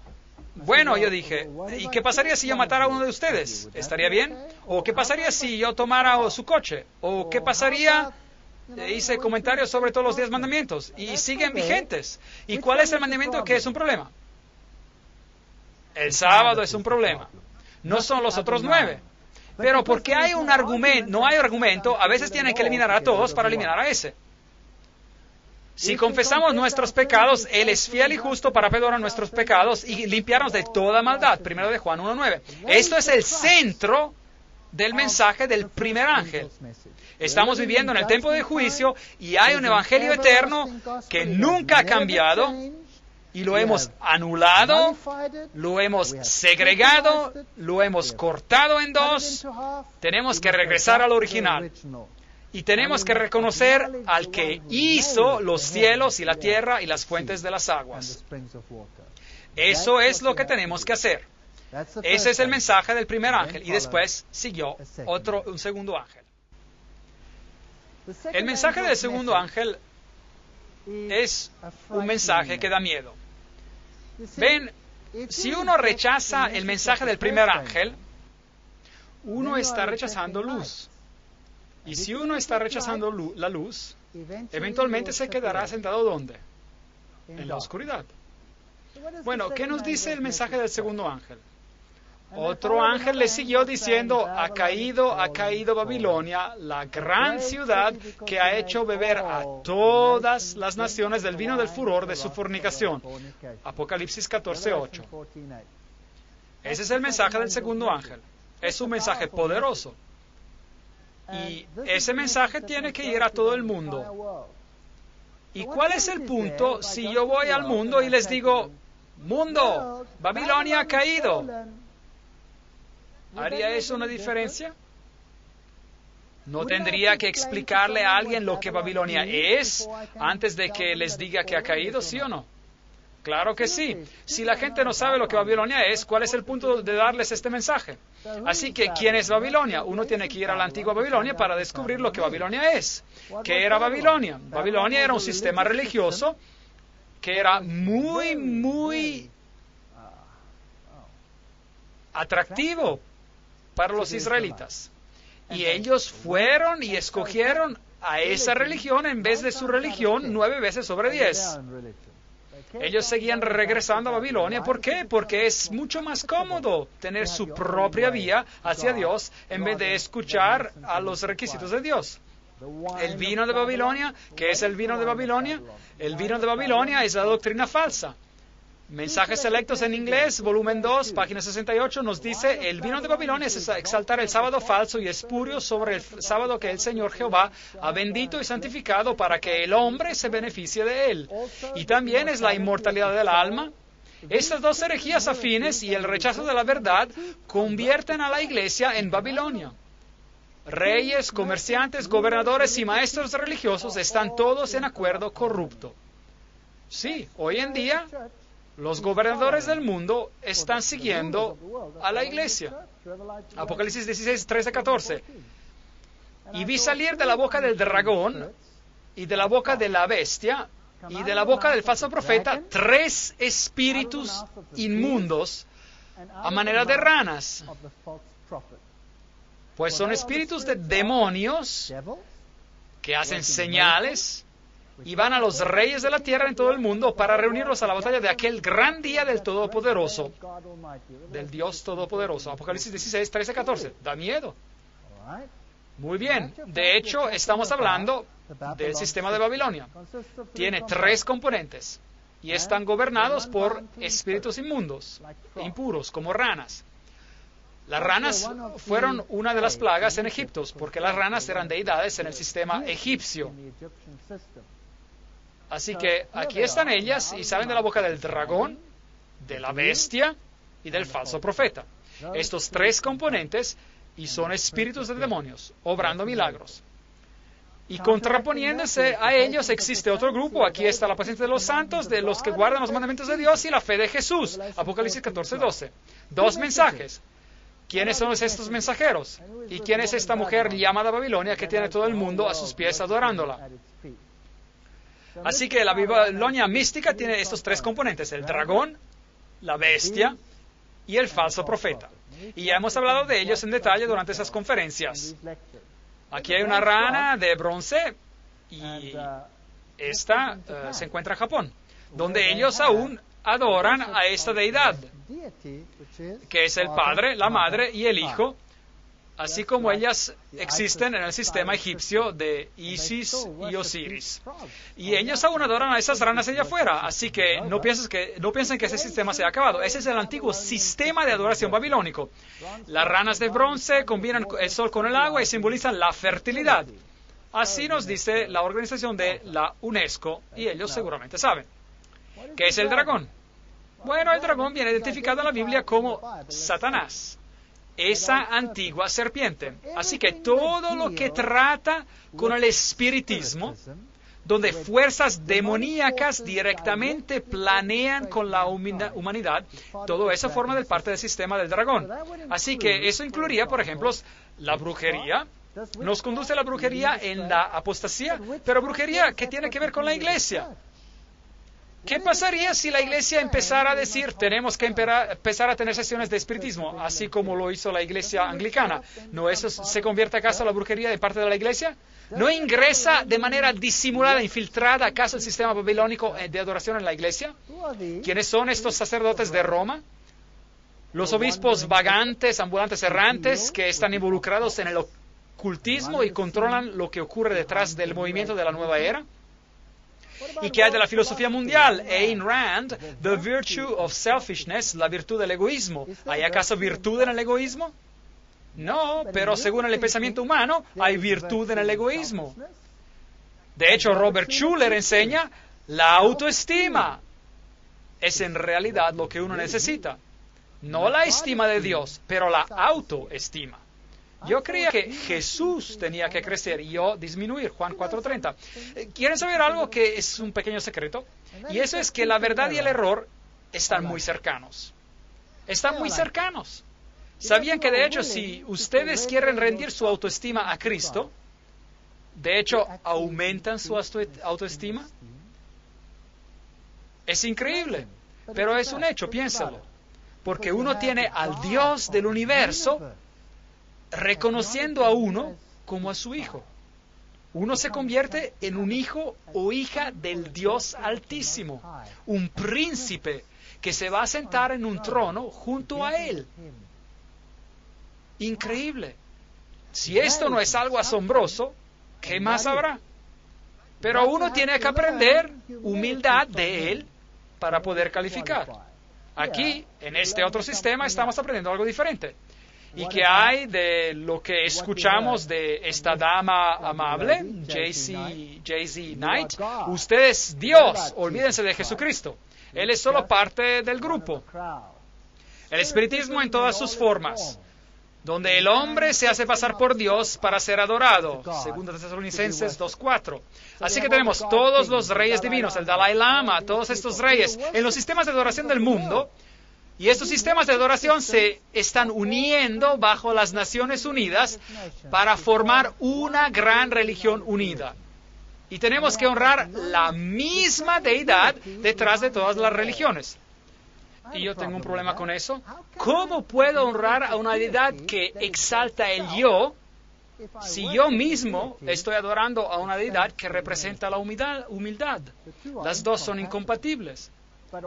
Bueno, yo dije, ¿y qué pasaría si yo matara a uno de ustedes? ¿Estaría bien? ¿O qué pasaría si yo tomara su coche? ¿O qué pasaría? Hice comentarios sobre todos los 10 mandamientos y siguen vigentes. ¿Y cuál es el mandamiento que es un problema? El sábado es un problema. No son los otros 9. Pero porque hay un argumento, no hay argumento, a veces tienen que eliminar a todos para eliminar a ese. Si confesamos nuestros pecados, Él es fiel y justo para perdonar nuestros pecados y limpiarnos de toda maldad. 1 de Juan 1:9. Esto es el centro del mensaje del primer ángel. Estamos viviendo en el tiempo de juicio y hay un evangelio eterno que nunca ha cambiado y lo hemos anulado, lo hemos segregado, lo hemos cortado en dos. Tenemos que regresar al original y tenemos que reconocer al que hizo los cielos y la tierra y las fuentes de las aguas. Eso es lo que tenemos que hacer. Ese es el mensaje del primer ángel y después siguió un segundo ángel. El mensaje del segundo ángel es un mensaje que da miedo. Ven, si uno rechaza el mensaje del primer ángel, uno está rechazando luz. Y si uno está rechazando la luz, eventualmente se quedará sentado ¿dónde? En la oscuridad. Bueno, ¿qué nos dice el mensaje del segundo ángel? Otro ángel le siguió diciendo, ha caído Babilonia, la gran ciudad que ha hecho beber a todas las naciones del vino del furor de su fornicación. Apocalipsis 14:8. Ese es el mensaje del segundo ángel. Es un mensaje poderoso. Y ese mensaje tiene que ir a todo el mundo. ¿Y cuál es el punto si yo voy al mundo y les digo, mundo, Babilonia ha caído? ¿Haría eso una diferencia? ¿No tendría que explicarle a alguien lo que Babilonia es antes de que les diga que ha caído, sí o no? Claro que sí. Si la gente no sabe lo que Babilonia es, ¿cuál es el punto de darles este mensaje? Así que, ¿quién es Babilonia? Uno tiene que ir a la antigua Babilonia para descubrir lo que Babilonia es. ¿Qué era Babilonia? Babilonia era un sistema religioso que era muy atractivo para los israelitas. Y ellos fueron y escogieron a esa religión en vez de su religión 9 veces sobre 10. Ellos seguían regresando a Babilonia. ¿Por qué? Porque es mucho más cómodo tener su propia vía hacia Dios en vez de escuchar a los requisitos de Dios. El vino de Babilonia, ¿qué es el vino de Babilonia? El vino de Babilonia es la doctrina falsa. Mensajes Selectos en Inglés, volumen 2, página 68, nos dice: el vino de Babilonia es exaltar el sábado falso y espurio sobre el sábado que el Señor Jehová ha bendito y santificado para que el hombre se beneficie de él. Y también es la inmortalidad del alma. Estas dos herejías afines y el rechazo de la verdad convierten a la iglesia en Babilonia. Reyes, comerciantes, gobernadores y maestros religiosos están todos en acuerdo corrupto. Sí, hoy en día los gobernadores del mundo están siguiendo a la iglesia. Apocalipsis 16, 13, 14. Y vi salir de la boca del dragón y de la boca de la bestia y de la boca del falso profeta 3 espíritus inmundos a manera de ranas. Pues son espíritus de demonios que hacen señales y van a los reyes de la tierra en todo el mundo para reunirlos a la batalla de aquel gran día del Todopoderoso, del Dios Todopoderoso. Apocalipsis 16, 13, 14. Da miedo. Muy bien. De hecho, estamos hablando del sistema de Babilonia. Tiene 3 componentes y están gobernados por espíritus inmundos, impuros, como ranas. Las ranas fueron una de las plagas en Egipto, porque las ranas eran deidades en el sistema egipcio. Así que aquí están ellas y salen de la boca del dragón, de la bestia y del falso profeta. Estos 3 componentes y son espíritus de demonios, obrando milagros. Y contraponiéndose a ellos existe otro grupo. Aquí está la paciencia de los santos, de los que guardan los mandamientos de Dios y la fe de Jesús. Apocalipsis 14, 12. 2 mensajes. ¿Quiénes son estos mensajeros? ¿Y quién es esta mujer llamada Babilonia que tiene todo el mundo a sus pies adorándola? Así que la Babilonia mística tiene estos 3 componentes: el dragón, la bestia y el falso profeta. Y ya hemos hablado de ellos en detalle durante esas conferencias. Aquí hay una rana de bronce y esta se encuentra en Japón, donde ellos aún adoran a esta deidad, que es el Padre, la Madre y el Hijo, así como ellas existen en el sistema egipcio de Isis y Osiris. Y ellos aún adoran a esas ranas allá afuera, así que no piensen que ese sistema se ha acabado. Ese es el antiguo sistema de adoración babilónico. Las ranas de bronce combinan el sol con el agua y simbolizan la fertilidad. Así nos dice la organización de la UNESCO, y ellos seguramente saben. ¿Qué es el dragón? Bueno, el dragón viene identificado en la Biblia como Satanás, esa antigua serpiente. Así que todo lo que trata con el espiritismo, donde fuerzas demoníacas directamente planean con la humanidad, todo eso forma parte del sistema del dragón. Así que eso incluiría, por ejemplo, la brujería. Nos conduce la brujería en la apostasía, pero brujería que tiene que ver con la iglesia. ¿Qué pasaría si la iglesia empezara a decir, tenemos que empezar a tener sesiones de espiritismo, así como lo hizo la iglesia anglicana? ¿No eso se convierte acaso la brujería en parte de la iglesia? ¿No ingresa de manera disimulada, infiltrada acaso el sistema babilónico de adoración en la iglesia? ¿Quiénes son estos sacerdotes de Roma? Los obispos vagantes, ambulantes, errantes, que están involucrados en el ocultismo y controlan lo que ocurre detrás del movimiento de la nueva era. ¿Y qué hay de la filosofía mundial? Ayn Rand, The Virtue of Selfishness, la virtud del egoísmo. ¿Hay acaso virtud en el egoísmo? No, pero según el pensamiento humano, hay virtud en el egoísmo. De hecho, Robert Schuller enseña, la autoestima es en realidad lo que uno necesita. No la estima de Dios, pero la autoestima. Yo creía que Jesús tenía que crecer y yo disminuir, Juan 4:30. ¿Quieren saber algo que es un pequeño secreto? Y eso es que la verdad y el error están muy cercanos. Están muy cercanos. ¿Sabían que de hecho si ustedes quieren rendir su autoestima a Cristo, de hecho aumentan su autoestima? Es increíble, pero es un hecho, piénsalo. Porque uno tiene al Dios del universo reconociendo a uno como a su hijo. Uno se convierte en un hijo o hija del Dios Altísimo, un príncipe que se va a sentar en un trono junto a Él. Increíble. Si esto no es algo asombroso, ¿qué más habrá? Pero uno tiene que aprender humildad de Él para poder calificar. Aquí, en este otro sistema, estamos aprendiendo algo diferente. ¿Y qué hay de lo que escuchamos de esta dama amable, J.Z. Knight? Usted es Dios, olvídense de Jesucristo. Él es solo parte del grupo. El espiritismo en todas sus formas, donde el hombre se hace pasar por Dios para ser adorado, 2 Tesalonicenses 2:4. Así que tenemos todos los reyes divinos, el Dalai Lama, todos estos reyes, en los sistemas de adoración del mundo. Y estos sistemas de adoración se están uniendo bajo las Naciones Unidas para formar una gran religión unida. Y tenemos que honrar la misma deidad detrás de todas las religiones. Y yo tengo un problema con eso. ¿Cómo puedo honrar a una deidad que exalta el yo si yo mismo estoy adorando a una deidad que representa la humildad? Las dos son incompatibles.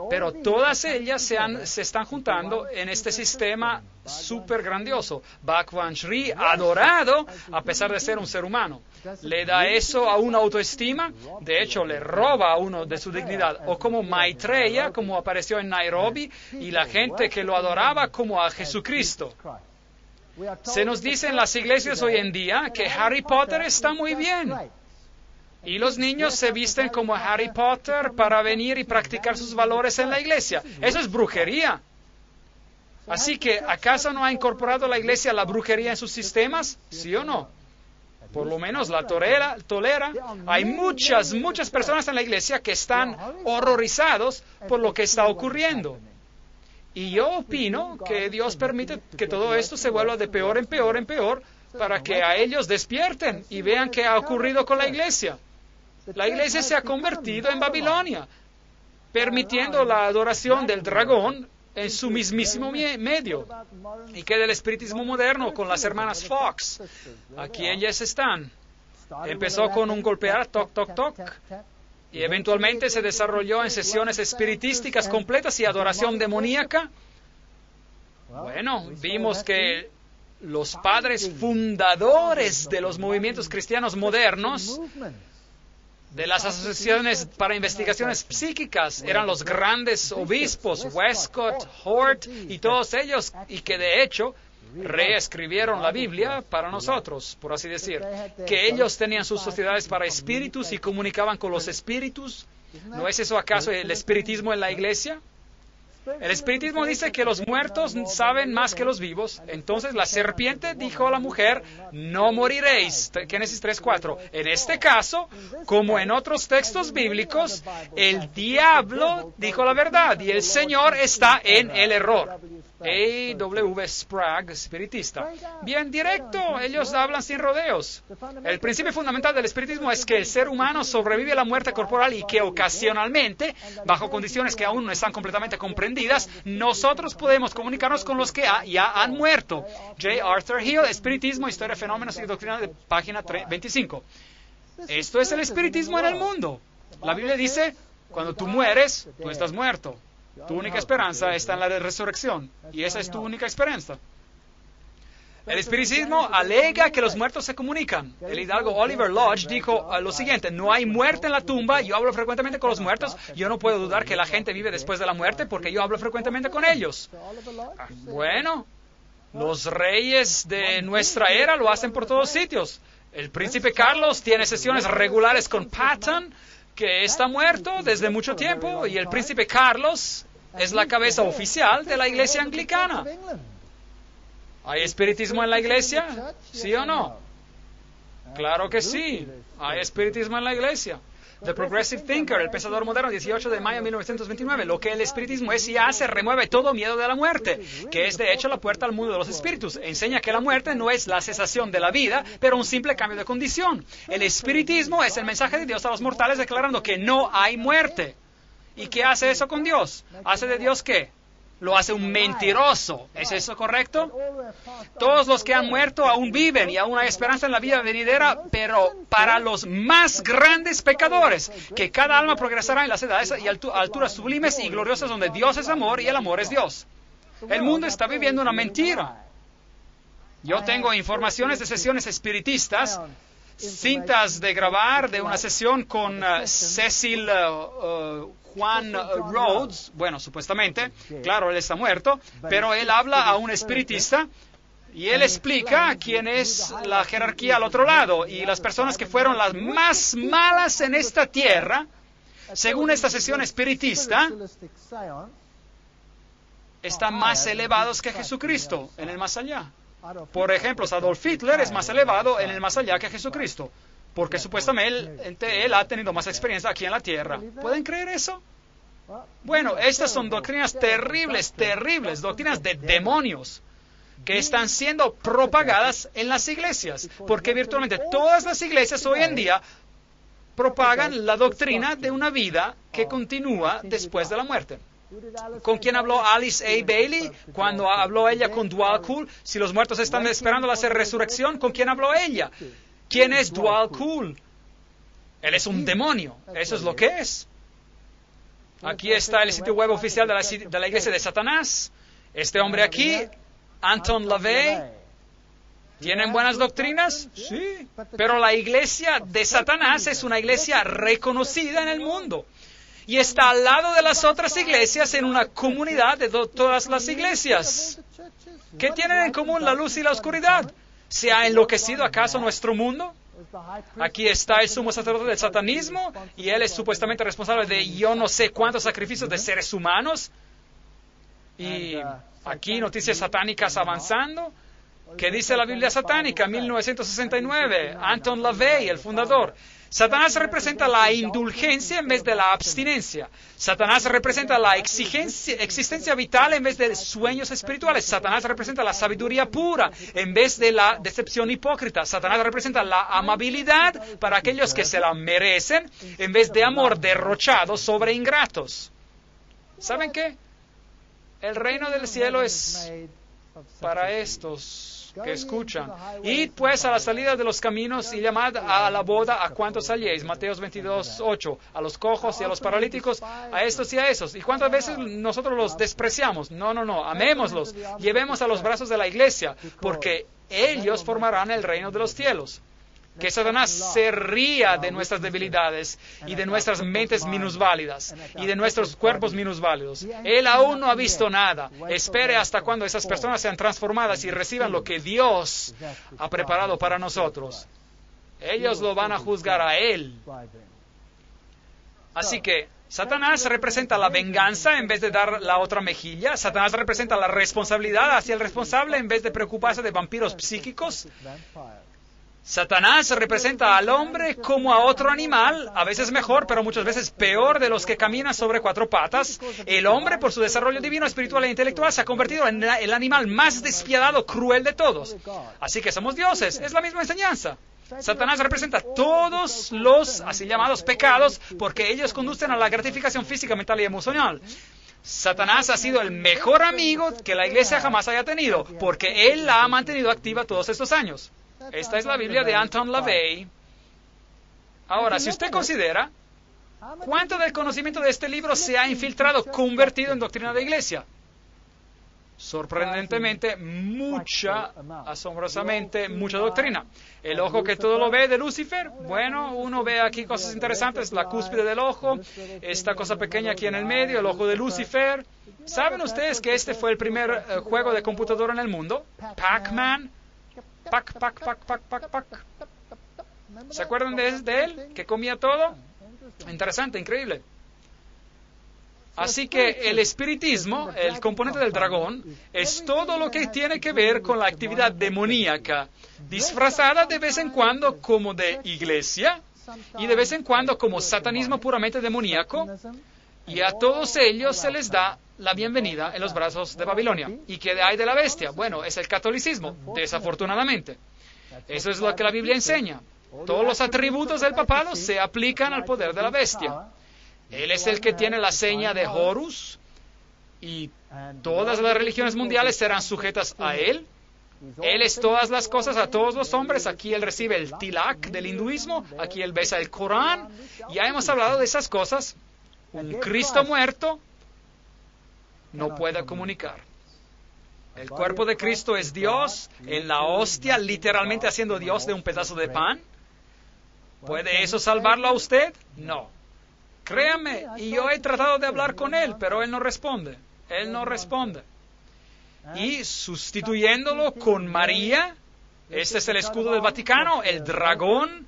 Pero todas ellas se están juntando en este sistema súper grandioso. Bhagwan Sri, adorado, a pesar de ser un ser humano. ¿Le da eso a una autoestima? De hecho, le roba a uno de su dignidad. O como Maitreya, como apareció en Nairobi, y la gente que lo adoraba como a Jesucristo. Se nos dice en las iglesias hoy en día que Harry Potter está muy bien. Y los niños se visten como Harry Potter para venir y practicar sus valores en la iglesia. Eso es brujería. Así que, ¿acaso no ha incorporado la iglesia la brujería en sus sistemas? ¿Sí o no? Por lo menos la tolera. Hay muchas personas en la iglesia que están horrorizados por lo que está ocurriendo. Y yo opino que Dios permite que todo esto se vuelva de peor en peor para que a ellos despierten y vean qué ha ocurrido con la iglesia. La iglesia se ha convertido en Babilonia, permitiendo la adoración del dragón en su mismísimo medio. ¿Y qué del espiritismo moderno con las hermanas Fox? Aquí ellas están. Empezó con un golpear, toc, toc, toc, y eventualmente se desarrolló en sesiones espiritísticas completas y adoración demoníaca. Bueno, vimos que los padres fundadores de los movimientos cristianos modernos, de las asociaciones para investigaciones psíquicas, eran los grandes obispos, Westcott, Hort y todos ellos, y que de hecho reescribieron la Biblia para nosotros, por así decir, que ellos tenían sus sociedades para espíritus y comunicaban con los espíritus. ¿No es eso acaso el espiritismo en la iglesia? El espiritismo dice que los muertos saben más que los vivos. Entonces la serpiente dijo a la mujer, no moriréis. Génesis 3:4. En este caso, como en otros textos bíblicos, el diablo dijo la verdad y el Señor está en el error. A.W. Sprague, espiritista. Bien directo, ellos hablan sin rodeos. El principio fundamental del espiritismo es que el ser humano sobrevive a la muerte corporal y que ocasionalmente, bajo condiciones que aún no están completamente comprendidas, nosotros podemos comunicarnos con los que ya han muerto. J. Arthur Hill, Espiritismo, Historia, Fenómenos y Doctrina, de página 25. Esto es el espiritismo en el mundo. La Biblia dice, cuando tú mueres, tú estás muerto. Tu única esperanza está en la resurrección, y esa es tu única esperanza. El espiritismo alega que los muertos se comunican. El hidalgo Oliver Lodge dijo lo siguiente, no hay muerte en la tumba, yo hablo frecuentemente con los muertos, yo no puedo dudar que la gente vive después de la muerte porque yo hablo frecuentemente con ellos. Bueno, los reyes de nuestra era lo hacen por todos sitios. El príncipe Carlos tiene sesiones regulares con Patton, que está muerto desde mucho tiempo, y el príncipe Carlos es la cabeza oficial de la iglesia anglicana. ¿Hay espiritismo en la iglesia? ¿Sí o no? Claro que sí. Hay espiritismo en la iglesia. The Progressive Thinker, el pensador moderno, 18 de mayo de 1929. Lo que el espiritismo es y hace, remueve todo miedo de la muerte, que es de hecho la puerta al mundo de los espíritus. Enseña que la muerte no es la cesación de la vida, pero un simple cambio de condición. El espiritismo es el mensaje de Dios a los mortales declarando que no hay muerte. ¿Y qué hace eso con Dios? ¿Hace de Dios qué? Lo hace un mentiroso. ¿Es eso correcto? Todos los que han muerto aún viven y aún hay esperanza en la vida venidera, pero para los más grandes pecadores, que cada alma progresará en las edades y alturas sublimes y gloriosas donde Dios es amor y el amor es Dios. El mundo está viviendo una mentira. Yo tengo informaciones de sesiones espiritistas, cintas de grabar de una sesión con Cecil Juan Rhodes, bueno, supuestamente, claro, él está muerto, pero él habla a un espiritista y él explica quién es la jerarquía al otro lado y las personas que fueron las más malas en esta tierra, según esta sesión espiritista, están más elevados que Jesucristo en el más allá. Por ejemplo, Adolf Hitler es más elevado en el más allá que Jesucristo, porque supuestamente él ha tenido más experiencia aquí en la tierra. ¿Pueden creer eso? Bueno, estas son doctrinas terribles, doctrinas de demonios que están siendo propagadas en las iglesias, porque virtualmente todas las iglesias hoy en día propagan la doctrina de una vida que continúa después de la muerte. ¿Con quién habló Alice A. Bailey cuando habló ella con Dwalcool? Si los muertos están esperando la resurrección, ¿con quién habló ella? ¿Quién es Dwalcool? Él es un demonio. Eso es lo que es. Aquí está el sitio web oficial de la iglesia de Satanás. Este hombre aquí, Anton LaVey. ¿Tienen buenas doctrinas? Sí. Pero la iglesia de Satanás es una iglesia reconocida en el mundo. Y está al lado de las otras iglesias en una comunidad de todas las iglesias. ¿Qué tienen en común la luz y la oscuridad? ¿Se ha enloquecido acaso nuestro mundo? Aquí está el sumo sacerdote del satanismo y él es supuestamente responsable de yo no sé cuántos sacrificios de seres humanos. Y aquí noticias satánicas avanzando. ¿Qué dice la Biblia satánica? 1969, Anton LaVey, el fundador. Satanás representa la indulgencia en vez de la abstinencia. Satanás representa la existencia vital en vez de sueños espirituales. Satanás representa la sabiduría pura en vez de la decepción hipócrita. Satanás representa la amabilidad para aquellos que se la merecen en vez de amor derrochado sobre ingratos. ¿Saben qué? El reino del cielo es para estos que escuchan. Id pues a la salida de los caminos y llamad a la boda a cuantos halléis. Mateos 22:8. A los cojos y a los paralíticos, a estos y a esos. ¿Y cuántas veces nosotros los despreciamos? No, amémoslos. Llevemos a los brazos de la iglesia, porque ellos formarán el reino de los cielos. Que Satanás se ría de nuestras debilidades y de nuestras mentes minusválidas y de nuestros cuerpos minusválidos. Él aún no ha visto nada. Espere hasta cuando esas personas sean transformadas y reciban lo que Dios ha preparado para nosotros. Ellos lo van a juzgar a Él. Así que Satanás representa la venganza en vez de dar la otra mejilla. Satanás representa la responsabilidad hacia el responsable en vez de preocuparse de vampiros psíquicos. Satanás representa al hombre como a otro animal, a veces mejor, pero muchas veces peor de los que caminan sobre cuatro patas. El hombre, por su desarrollo divino, espiritual e intelectual, se ha convertido en el animal más despiadado, cruel de todos. Así que somos dioses, es la misma enseñanza. Satanás representa todos los así llamados pecados porque ellos conducen a la gratificación física, mental y emocional. Satanás ha sido el mejor amigo que la iglesia jamás haya tenido porque él la ha mantenido activa todos estos años. Esta es la Biblia de Anton LaVey. Ahora, si usted considera, ¿cuánto del conocimiento de este libro se ha infiltrado, convertido en doctrina de iglesia? Sorprendentemente, asombrosamente, mucha doctrina. El ojo que todo lo ve de Lucifer, bueno, uno ve aquí cosas interesantes, la cúspide del ojo, esta cosa pequeña aquí en el medio, el ojo de Lucifer. ¿Saben ustedes que este fue el primer juego de computadora en el mundo? Pac-Man. Pac. ¿Se acuerdan de él? Que comía todo. Interesante, increíble. Así que el espiritismo, el componente del dragón, es todo lo que tiene que ver con la actividad demoníaca, disfrazada de vez en cuando como de iglesia y de vez en cuando como satanismo puramente demoníaco, y a todos ellos se les da la bienvenida en los brazos de Babilonia. ¿Y qué hay de la bestia? Bueno, es el catolicismo, desafortunadamente. Eso es lo que la Biblia enseña. Todos los atributos del papado se aplican al poder de la bestia. Él es el que tiene la seña de Horus, y todas las religiones mundiales serán sujetas a él. Él es todas las cosas a todos los hombres. Aquí él recibe el tilak del hinduismo, aquí él besa el Corán. Ya hemos hablado de esas cosas. Un Cristo muerto no puede comunicar. El cuerpo de Cristo es Dios en la hostia, literalmente haciendo Dios de un pedazo de pan. ¿Puede eso salvarlo a usted? No. Créame, y yo he tratado de hablar con él, pero él no responde. Él no responde. Y sustituyéndolo con María, este es el escudo del Vaticano, el dragón,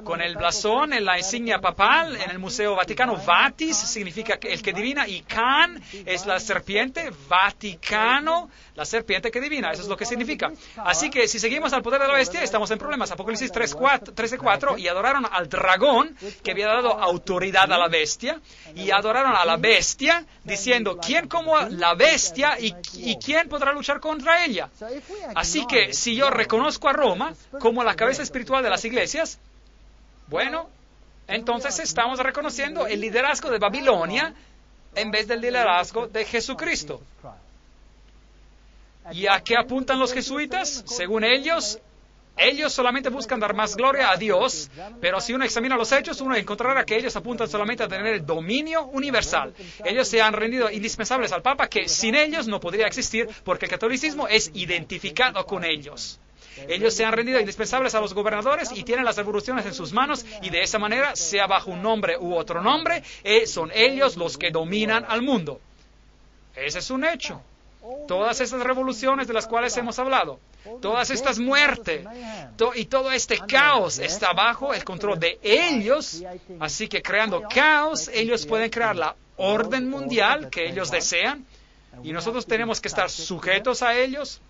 con el blasón en la insignia papal en el Museo Vaticano. Vatis significa el que divina, y Can es la serpiente, Vaticano, la serpiente que divina. Eso es lo que significa. Así que si seguimos al poder de la bestia, estamos en problemas. Apocalipsis 13:4, y adoraron al dragón que había dado autoridad a la bestia, y adoraron a la bestia, diciendo, ¿quién como la bestia y quién podrá luchar contra ella? Así que si yo reconozco a Roma como la cabeza espiritual de las iglesias, bueno, entonces estamos reconociendo el liderazgo de Babilonia en vez del liderazgo de Jesucristo. ¿Y a qué apuntan los jesuitas? Según ellos solamente buscan dar más gloria a Dios, pero si uno examina los hechos, uno encontrará que ellos apuntan solamente a tener el dominio universal. Ellos se han rendido indispensables al Papa, que sin ellos no podría existir, porque el catolicismo es identificado con ellos. Ellos se han rendido indispensables a los gobernadores y tienen las revoluciones en sus manos, y de esa manera, sea bajo un nombre u otro nombre, son ellos los que dominan al mundo. Ese es un hecho. Todas estas revoluciones de las cuales hemos hablado, todas estas muertes y todo este caos está bajo el control de ellos. Así que creando caos, ellos pueden crear la orden mundial que ellos desean, y nosotros tenemos que estar sujetos a ellos.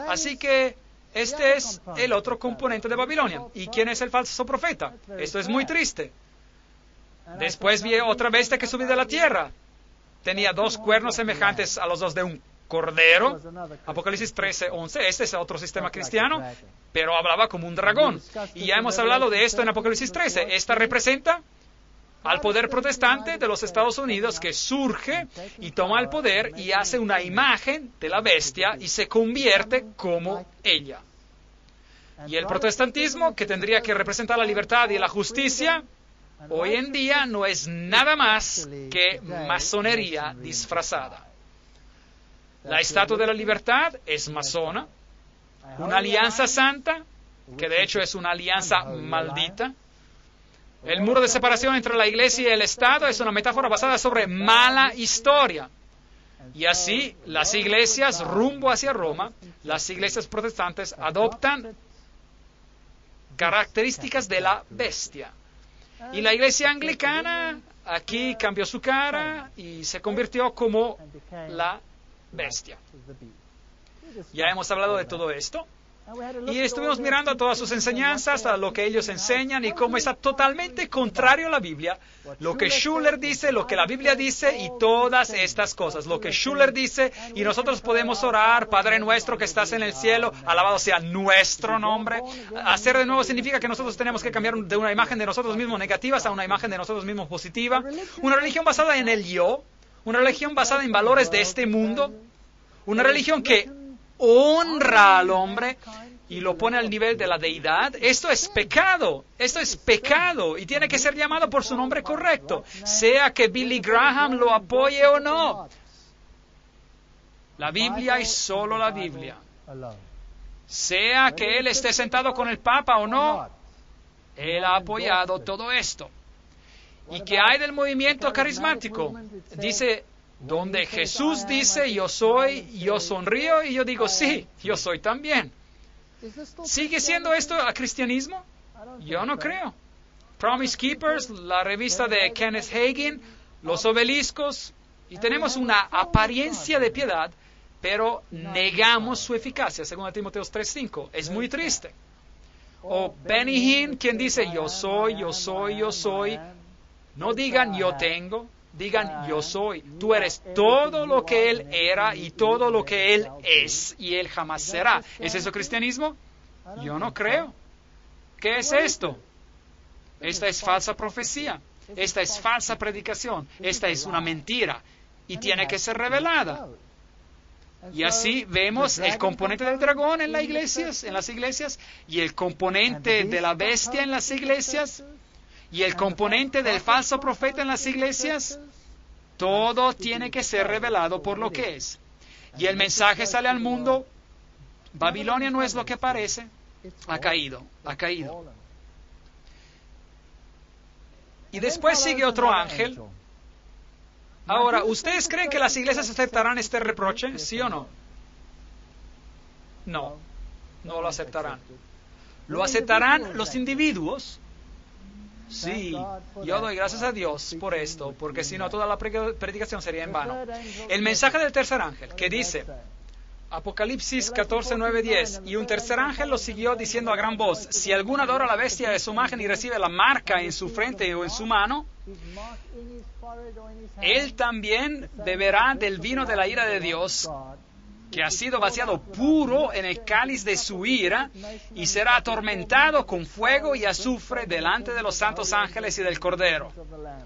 Así que este es el otro componente de Babilonia. ¿Y quién es el falso profeta? Esto es muy triste. Después vi otra bestia que subía de la tierra. Tenía 2 cuernos semejantes a los 2 de un cordero. Apocalipsis 13:11. Este es otro sistema cristiano, pero hablaba como un dragón. Y ya hemos hablado de esto en Apocalipsis 13. Esta representa al poder protestante de los Estados Unidos, que surge y toma el poder y hace una imagen de la bestia y se convierte como ella. Y el protestantismo, que tendría que representar la libertad y la justicia, hoy en día no es nada más que masonería disfrazada. La Estatua de la Libertad es masona, una alianza santa, que de hecho es una alianza maldita. El muro de separación entre la iglesia y el Estado es una metáfora basada sobre mala historia. Y así, las iglesias rumbo hacia Roma, las iglesias protestantes, adoptan características de la bestia. Y la iglesia anglicana aquí cambió su cara y se convirtió como la bestia. Ya hemos hablado de todo esto. Y estuvimos mirando a todas sus enseñanzas, a lo que ellos enseñan y cómo está totalmente contrario a la Biblia. Lo que Schuller dice, lo que la Biblia dice y todas estas cosas. Lo que Schuller dice, y nosotros podemos orar, Padre nuestro que estás en el cielo, alabado sea nuestro nombre. Hacer de nuevo significa que nosotros tenemos que cambiar de una imagen de nosotros mismos negativas a una imagen de nosotros mismos positiva. Una religión basada en el yo, una religión basada en valores de este mundo, una religión que honra al hombre y lo pone al nivel de la deidad. Esto es pecado y tiene que ser llamado por su nombre correcto, sea que Billy Graham lo apoye o no. La Biblia y solo la Biblia. Sea que él esté sentado con el Papa o no, él ha apoyado todo esto. ¿Y qué hay del movimiento carismático? Dice, donde Jesús dice, yo soy, yo sonrío, y yo digo, sí, yo soy también. ¿Sigue siendo esto a cristianismo? Yo no creo. Promise Keepers, la revista de Kenneth Hagin, los obeliscos, y tenemos una apariencia de piedad, pero negamos su eficacia, según Timoteo 3:5. Es muy triste. O Benny Hinn, quien dice, yo soy, yo soy, yo soy. No digan yo tengo, digan yo soy. Tú eres todo lo que Él era y todo lo que Él es, y Él jamás será. ¿Es eso cristianismo? Yo no creo. ¿Qué es esto? Esta es falsa profecía. Esta es falsa predicación. Esta es una mentira. Y tiene que ser revelada. Y así vemos el componente del dragón en las iglesias, y el componente de la bestia en las iglesias, y el componente del falso profeta en las iglesias. Todo tiene que ser revelado por lo que es. Y el mensaje sale al mundo. Babilonia no es lo que parece. Ha caído, ha caído. Y después sigue otro ángel. Ahora, ¿ustedes creen que las iglesias aceptarán este reproche? ¿Sí o no? No, no lo aceptarán. ¿Lo aceptarán los individuos? Sí, yo doy gracias a Dios por esto, porque si no toda la predicación sería en vano. El mensaje del tercer ángel, que dice, Apocalipsis 14, 9, 10, y un tercer ángel lo siguió diciendo a gran voz, si alguno adora a la bestia de su imagen y recibe la marca en su frente o en su mano, él también beberá del vino de la ira de Dios, que ha sido vaciado puro en el cáliz de su ira, y será atormentado con fuego y azufre delante de los santos ángeles y del Cordero.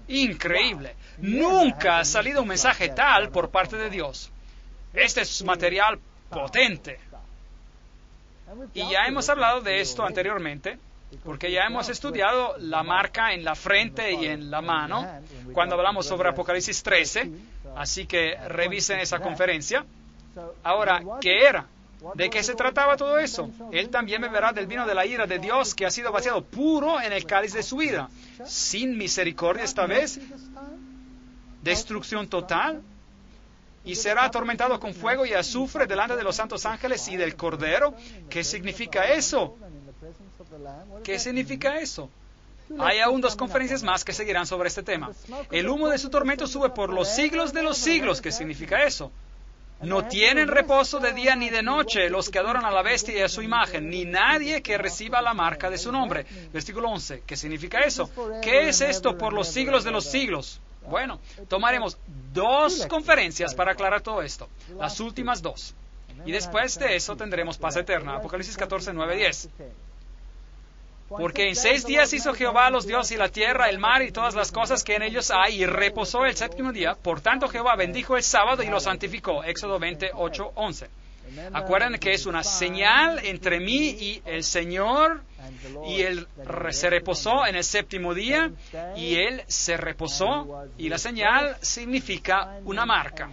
Increíble. Nunca ha salido un mensaje tal por parte de Dios. Este es material potente. Y ya hemos hablado de esto anteriormente, porque ya hemos estudiado la marca en la frente y en la mano, cuando hablamos sobre Apocalipsis 13, así que revisen esa conferencia. Ahora, ¿qué era? ¿De qué se trataba todo eso? Él también beberá del vino de la ira de Dios, que ha sido vaciado puro en el cáliz de su ira. Sin misericordia esta vez, destrucción total, y será atormentado con fuego y azufre delante de los santos ángeles y del Cordero. ¿Qué significa eso? ¿Qué significa eso? Hay aún 2 conferencias más que seguirán sobre este tema. El humo de su tormento sube por los siglos de los siglos. ¿Qué significa eso? No tienen reposo de día ni de noche los que adoran a la bestia y a su imagen, ni nadie que reciba la marca de su nombre. Versículo 11. ¿Qué significa eso? ¿Qué es esto por los siglos de los siglos? Bueno, tomaremos 2 conferencias para aclarar todo esto, las últimas 2. Y después de eso tendremos paz eterna. Apocalipsis 14, 9, 10. Porque en 6 días hizo Jehová los dioses y la tierra, el mar y todas las cosas que en ellos hay, y reposó el 7º día. Por tanto Jehová bendijo el sábado y lo santificó. Éxodo 28, 11. Acuerdan que es una señal entre mí y el Señor, y Él se reposó en el 7º día, y Él se reposó, y la señal significa una marca.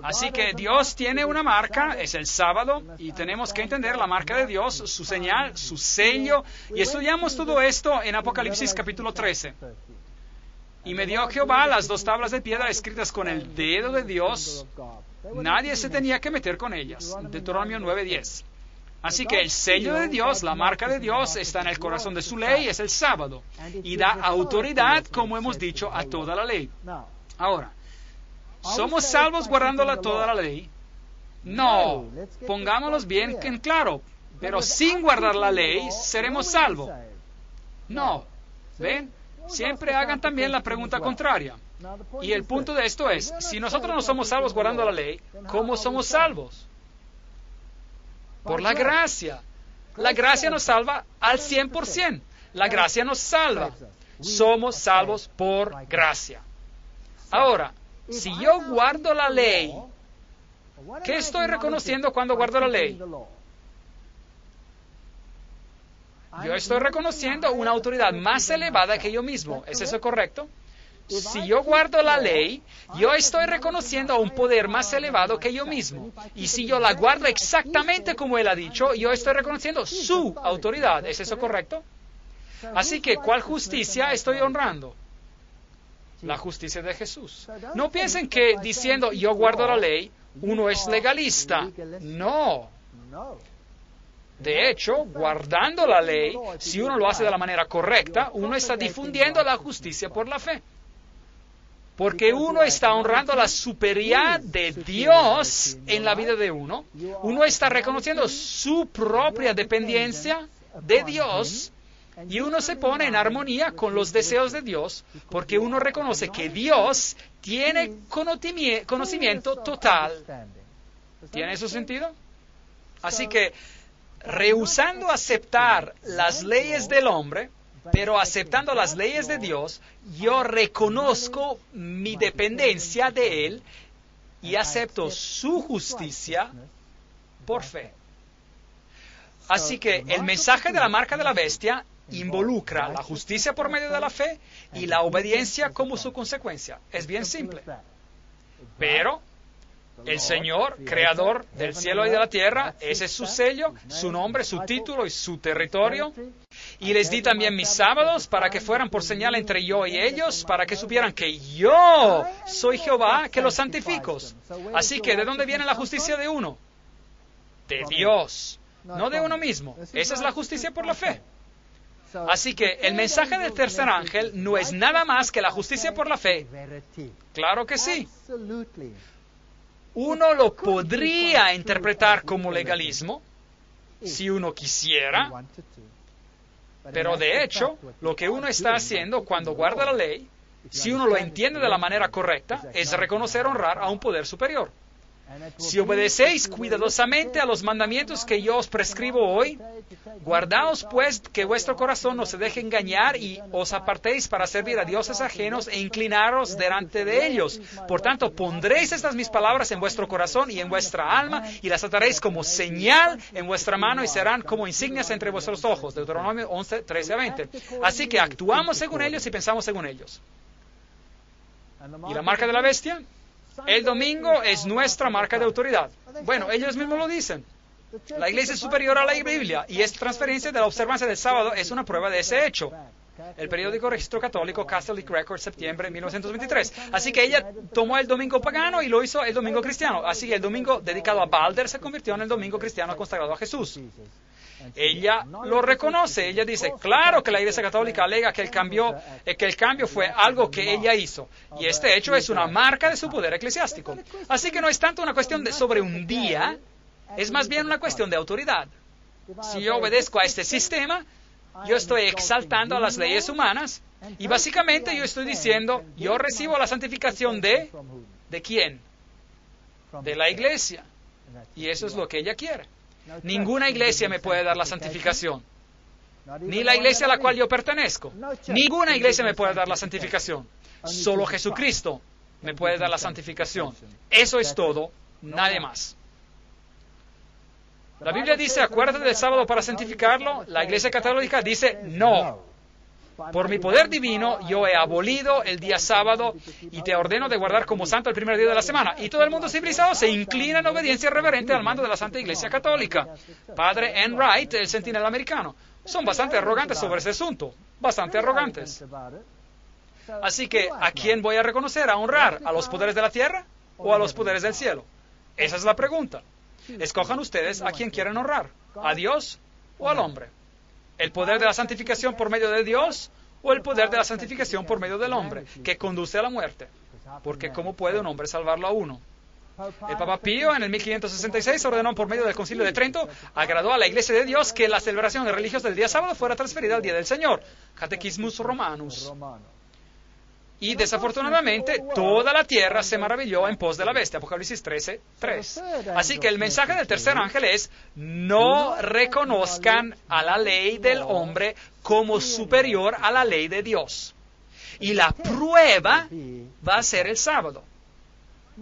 Así que Dios tiene una marca, es el sábado, y tenemos que entender la marca de Dios, su señal, su sello, y estudiamos todo esto en Apocalipsis capítulo 13. Y me dio Jehová las 2 tablas de piedra escritas con el dedo de Dios. Nadie se tenía que meter con ellas. Deuteronomio 9:10. Así que el sello de Dios, la marca de Dios, está en el corazón de su ley, es el sábado. Y da autoridad, como hemos dicho, a toda la ley. Ahora, ¿somos salvos guardando toda la ley? No, pongámoslos bien en claro. Pero sin guardar la ley, ¿seremos salvos? No. ¿Ven? Siempre hagan también la pregunta contraria. Y el punto de esto es, si nosotros no somos salvos guardando la ley, ¿cómo somos salvos? Por la gracia. La gracia nos salva al 100%. La gracia nos salva. Somos salvos por gracia. Ahora, si yo guardo la ley, ¿qué estoy reconociendo cuando guardo la ley? Yo estoy reconociendo una autoridad más elevada que yo mismo. ¿Es eso correcto? Si yo guardo la ley, yo estoy reconociendo un poder más elevado que yo mismo. Y si yo la guardo exactamente como Él ha dicho, yo estoy reconociendo su autoridad. ¿Es eso correcto? Así que, ¿cuál justicia estoy honrando? La justicia de Jesús. No piensen que diciendo yo guardo la ley, uno es legalista. No. De hecho, guardando la ley, si uno lo hace de la manera correcta, uno está difundiendo la justicia por la fe. Porque uno está honrando la superioridad de Dios en la vida de uno. Uno está reconociendo su propia dependencia de Dios. Y uno se pone en armonía con los deseos de Dios, porque uno reconoce que Dios tiene conocimiento total. ¿Tiene eso sentido? Así que, rehusando aceptar las leyes del hombre, pero aceptando las leyes de Dios, yo reconozco mi dependencia de Él y acepto su justicia por fe. Así que el mensaje de la marca de la bestia involucra la justicia por medio de la fe y la obediencia como su consecuencia. Es bien simple. Pero el Señor, creador del cielo y de la tierra, ese es su sello, su nombre, su título y su territorio. Y les di también mis sábados para que fueran por señal entre yo y ellos, para que supieran que yo soy Jehová, que los santifico. Así que, ¿de dónde viene la justicia de uno? De Dios, no de uno mismo. Esa es la justicia por la fe. Así que el mensaje del tercer ángel no es nada más que la justicia por la fe. Claro que sí. Uno lo podría interpretar como legalismo, si uno quisiera, pero de hecho, lo que uno está haciendo cuando guarda la ley, si uno lo entiende de la manera correcta, es reconocer, honrar a un poder superior. Si obedecéis cuidadosamente a los mandamientos que yo os prescribo hoy, guardaos pues que vuestro corazón no se deje engañar y os apartéis para servir a dioses ajenos e inclinaros delante de ellos. Por tanto, pondréis estas mis palabras en vuestro corazón y en vuestra alma y las ataréis como señal en vuestra mano y serán como insignias entre vuestros ojos. Deuteronomio 11, 13 a 20. Así que actuamos según ellos y pensamos según ellos. ¿Y la marca de la bestia? El domingo es nuestra marca de autoridad. Bueno, ellos mismos lo dicen. La iglesia es superior a la Biblia y esta transferencia de la observancia del sábado es una prueba de ese hecho. El periódico Registro Católico, Catholic Record, septiembre de 1923. Así que ella tomó el domingo pagano y lo hizo el domingo cristiano. Así que el domingo dedicado a Balder se convirtió en el domingo cristiano consagrado a Jesús. Ella lo reconoce, ella dice, claro que la Iglesia Católica alega que el cambio fue algo que ella hizo, y este hecho es una marca de su poder eclesiástico. Así que no es tanto una cuestión sobre un día, es más bien una cuestión de autoridad. Si yo obedezco a este sistema, yo estoy exaltando a las leyes humanas, y básicamente yo estoy diciendo, yo recibo la santificación ¿de quién? De la Iglesia, y eso es lo que ella quiere. Ninguna iglesia me puede dar la santificación. Ni la iglesia a la cual yo pertenezco. Ninguna iglesia me puede dar la santificación. Solo Jesucristo me puede dar la santificación. Eso es todo, nadie más. La Biblia dice, acuérdate del sábado para santificarlo. La Iglesia Católica dice, no. Por mi poder divino, yo he abolido el día sábado y te ordeno de guardar como santo el primer día de la semana. Y todo el mundo civilizado se inclina en obediencia reverente al mando de la Santa Iglesia Católica. Padre Enright, el centinela americano. Son bastante arrogantes sobre ese asunto. Bastante arrogantes. Así que, ¿a quién voy a reconocer, a honrar? ¿A los poderes de la tierra o a los poderes del cielo? Esa es la pregunta. Escojan ustedes a quién quieren honrar. ¿A Dios o al hombre? ¿El poder de la santificación por medio de Dios o el poder de la santificación por medio del hombre, que conduce a la muerte? Porque ¿cómo puede un hombre salvarlo a uno? El Papa Pío en el 1566 ordenó por medio del Concilio de Trento, agradó a la Iglesia de Dios que la celebración religiosa del día sábado fuera transferida al día del Señor, Catequismus Romanus. Y desafortunadamente toda la tierra se maravilló en pos de la bestia, Apocalipsis 13, 3. Así que el mensaje del tercer ángel es, no reconozcan a la ley del hombre como superior a la ley de Dios. Y la prueba va a ser el sábado.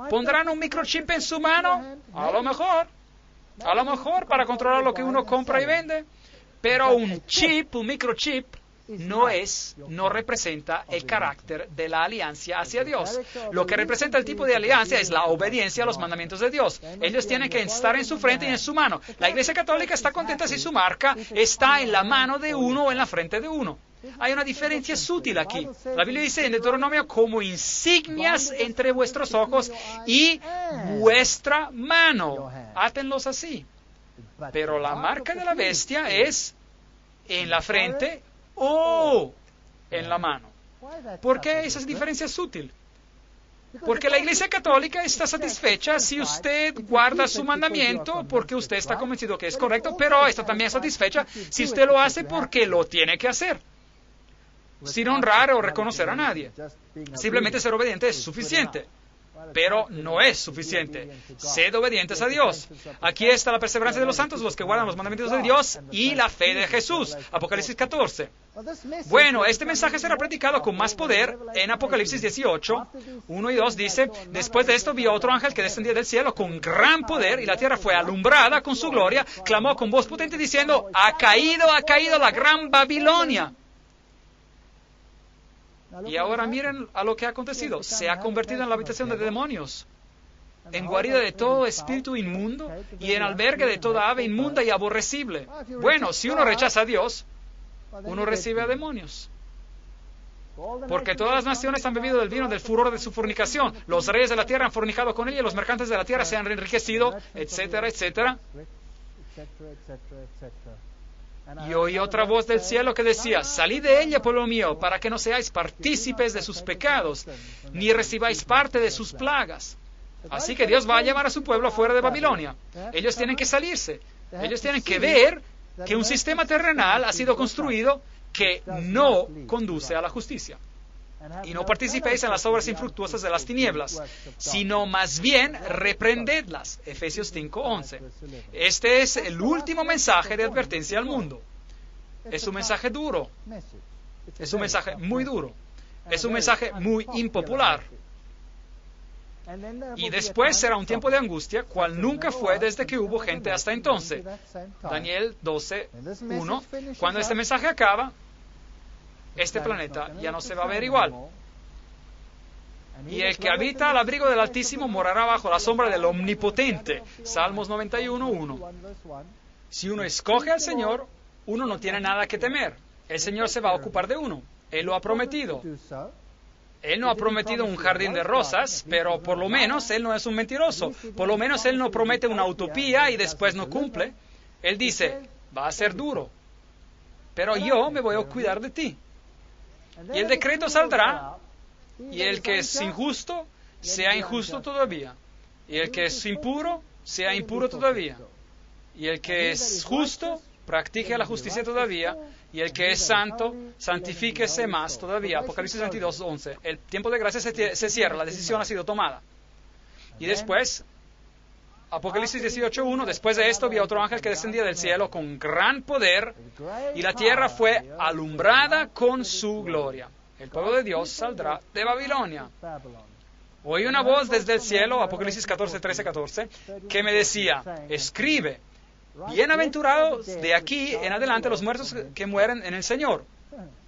¿Pondrán un microchip en su mano? A lo mejor para controlar lo que uno compra y vende. Pero un microchip, no representa el carácter de la alianza hacia Dios. Lo que representa el tipo de alianza es la obediencia a los mandamientos de Dios. Ellos tienen que estar en su frente y en su mano. La Iglesia Católica está contenta si su marca está en la mano de uno o en la frente de uno. Hay una diferencia sutil aquí. La Biblia dice en Deuteronomio, como insignias entre vuestros ojos y vuestra mano. Átenlos así. Pero la marca de la bestia es en la frente o en la mano. ¿Por qué esa diferencia es sutil? Porque la Iglesia Católica está satisfecha si usted guarda su mandamiento porque usted está convencido que es correcto, pero está también satisfecha si usted lo hace porque lo tiene que hacer, sin honrar o reconocer a nadie. Simplemente ser obediente es suficiente, pero no es suficiente. Sed obedientes a Dios. Aquí está la perseverancia de los santos, los que guardan los mandamientos de Dios y la fe de Jesús. Apocalipsis 14. Bueno, este mensaje será predicado con más poder en Apocalipsis 18, 1 y 2 dice: después de esto vi a otro ángel que descendía del cielo con gran poder, y la tierra fue alumbrada con su gloria. Clamó con voz potente diciendo: ha caído la gran Babilonia. Y ahora miren a lo que ha acontecido. Se ha convertido en la habitación de demonios, en guarida de todo espíritu inmundo y en albergue de toda ave inmunda y aborrecible. Bueno, si uno rechaza a Dios, uno recibe a demonios. Porque todas las naciones han bebido del vino del furor de su fornicación. Los reyes de la tierra han fornicado con ella, y los mercantes de la tierra se han enriquecido, etcétera, etcétera. Y oí otra voz del cielo que decía: salid de ella, pueblo mío, para que no seáis partícipes de sus pecados, ni recibáis parte de sus plagas. Así que Dios va a llevar a su pueblo fuera de Babilonia. Ellos tienen que salirse. Ellos tienen que ver que un sistema terrenal ha sido construido que no conduce a la justicia. Y no participéis en las obras infructuosas de las tinieblas, sino más bien reprendedlas. Efesios 5:11. Este es el último mensaje de advertencia al mundo. Es un mensaje duro. Es un mensaje muy duro. Es un mensaje muy impopular. Y después será un tiempo de angustia, cual nunca fue desde que hubo gente hasta entonces. Daniel 12:1. Cuando este mensaje acaba, este planeta ya no se va a ver igual. Y el que habita al abrigo del Altísimo morará bajo la sombra del Omnipotente. Salmos 91:1. Si uno escoge al Señor, uno no tiene nada que temer. El Señor se va a ocupar de uno. Él lo ha prometido. Él no ha prometido un jardín de rosas, pero por lo menos Él no es un mentiroso. Por lo menos Él no promete una utopía y después no cumple. Él dice: va a ser duro, pero yo me voy a cuidar de ti. Y el decreto saldrá, y el que es injusto, sea injusto todavía. Y el que es impuro, sea impuro todavía. Y el que es justo, practique la justicia todavía. Y el que es santo, santifíquese más todavía. Apocalipsis 22:11. El tiempo de gracia se cierra, la decisión ha sido tomada. Y después, Apocalipsis 18:1, después de esto vi a otro ángel que descendía del cielo con gran poder, y la tierra fue alumbrada con su gloria. El pueblo de Dios saldrá de Babilonia. Oí una voz desde el cielo, Apocalipsis 14, que me decía: escribe: bienaventurados de aquí en adelante los muertos que mueren en el Señor.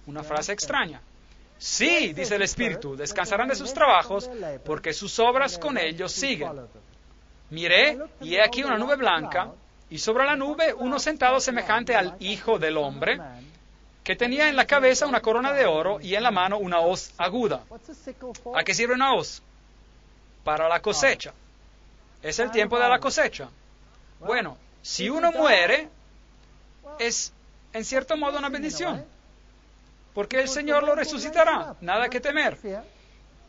Una frase extraña. Sí, dice el Espíritu, descansarán de sus trabajos, porque sus obras con ellos siguen. Miré, y he aquí una nube blanca, y sobre la nube uno sentado semejante al Hijo del Hombre, que tenía en la cabeza una corona de oro y en la mano una hoz aguda. ¿A qué sirve una hoz? Para la cosecha. Es el tiempo de la cosecha. Bueno, si uno muere, es en cierto modo una bendición, porque el Señor lo resucitará, nada que temer.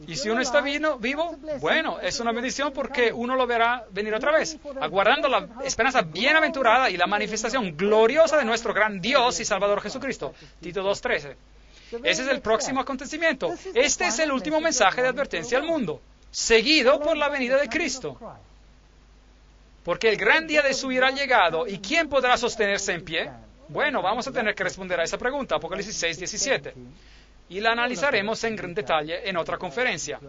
Y si uno está vivo, bueno, es una bendición porque uno lo verá venir otra vez, aguardando la esperanza bienaventurada y la manifestación gloriosa de nuestro gran Dios y Salvador Jesucristo. Tito 2:13. Ese es el próximo acontecimiento. Este es el último mensaje de advertencia al mundo, seguido por la venida de Cristo. Porque el gran día de su ira ha llegado, ¿y quién podrá sostenerse en pie? Bueno, vamos a tener que responder a esa pregunta, Apocalipsis 6:17. Y la analizaremos en gran detalle en otra conferencia.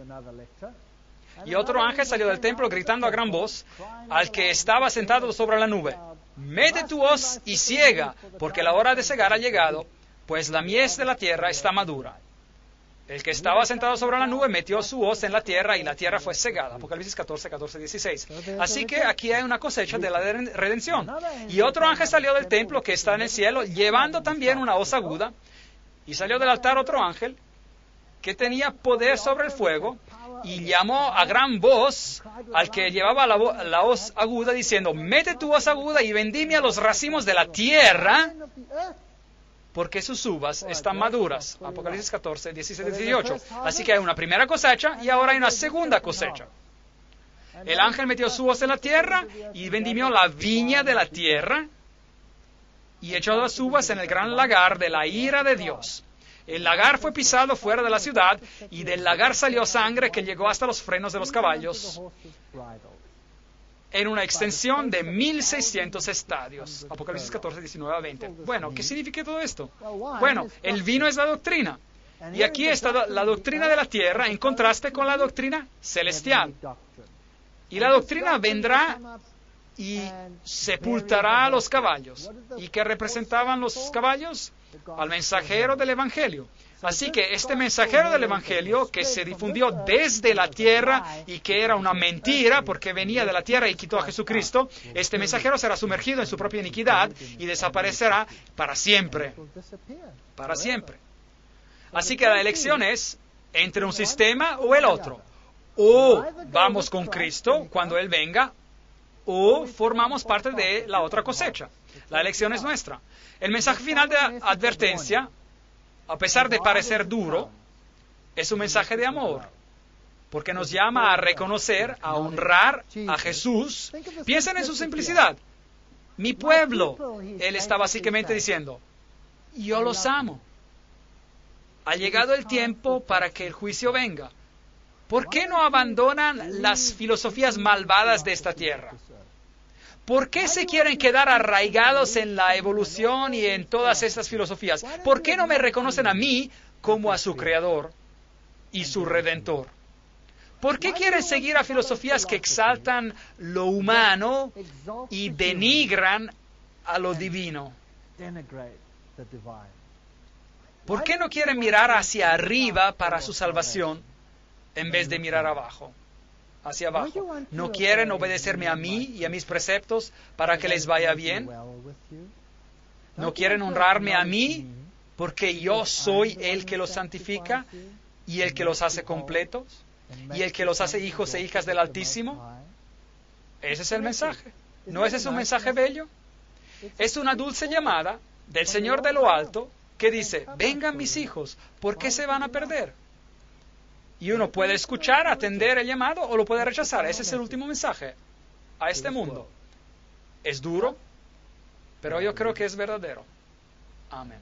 Y otro ángel salió del templo gritando a gran voz al que estaba sentado sobre la nube: mete tu hoz y ciega, porque la hora de cegar ha llegado, pues la mies de la tierra está madura. El que estaba sentado sobre la nube metió su hoz en la tierra y la tierra fue cegada. Apocalipsis 16. Así que aquí hay una cosecha de la redención. Y otro ángel salió del templo que está en el cielo, llevando también una hoz aguda. Y salió del altar otro ángel que tenía poder sobre el fuego, y llamó a gran voz al que llevaba la hoz aguda, diciendo: mete tu hoz aguda y vendimia los racimos de la tierra, porque sus uvas están maduras. Apocalipsis 14, 17, 18. Así que hay una primera cosecha y ahora hay una segunda cosecha. El ángel metió su hoz en la tierra y vendimió la viña de la tierra y echó las uvas en el gran lagar de la ira de Dios. El lagar fue pisado fuera de la ciudad y del lagar salió sangre que llegó hasta los frenos de los caballos en una extensión de 1,600 estadios. Apocalipsis 14, 19 a 20. Bueno, ¿qué significa todo esto? Bueno, el vino es la doctrina. Y aquí está la doctrina de la tierra en contraste con la doctrina celestial. Y la doctrina vendrá y sepultará a los caballos. ¿Y qué representaban los caballos? Al mensajero del Evangelio. Así que este mensajero del Evangelio que se difundió desde la tierra y que era una mentira porque venía de la tierra y quitó a Jesucristo, este mensajero será sumergido en su propia iniquidad y desaparecerá para siempre. Para siempre. Así que la elección es entre un sistema o el otro. O vamos con Cristo cuando Él venga, o formamos parte de la otra cosecha. La elección es nuestra. El mensaje final de advertencia, a pesar de parecer duro, es un mensaje de amor, porque nos llama a reconocer, a honrar a Jesús. Piensen en su simplicidad. Mi pueblo, Él está básicamente diciendo, yo los amo. Ha llegado el tiempo para que el juicio venga. ¿Por qué no abandonan las filosofías malvadas de esta tierra? ¿Por qué se quieren quedar arraigados en la evolución y en todas estas filosofías? ¿Por qué no me reconocen a mí como a su creador y su redentor? ¿Por qué quieren seguir a filosofías que exaltan lo humano y denigran a lo divino? ¿Por qué no quieren mirar hacia arriba para su salvación en vez de mirar abajo? Hacia abajo. ¿No quieren obedecerme a mí y a mis preceptos para que les vaya bien? ¿No quieren honrarme a mí porque yo soy el que los santifica y el que los hace completos y el que los hace hijos e hijas del Altísimo? Ese es el mensaje. ¿No ese es un mensaje bello? Es una dulce llamada del Señor de lo alto que dice, vengan mis hijos, ¿por qué se van a perder? Y uno puede escuchar, atender el llamado o lo puede rechazar. Ese es el último mensaje a este mundo. Es duro, pero yo creo que es verdadero. Amén.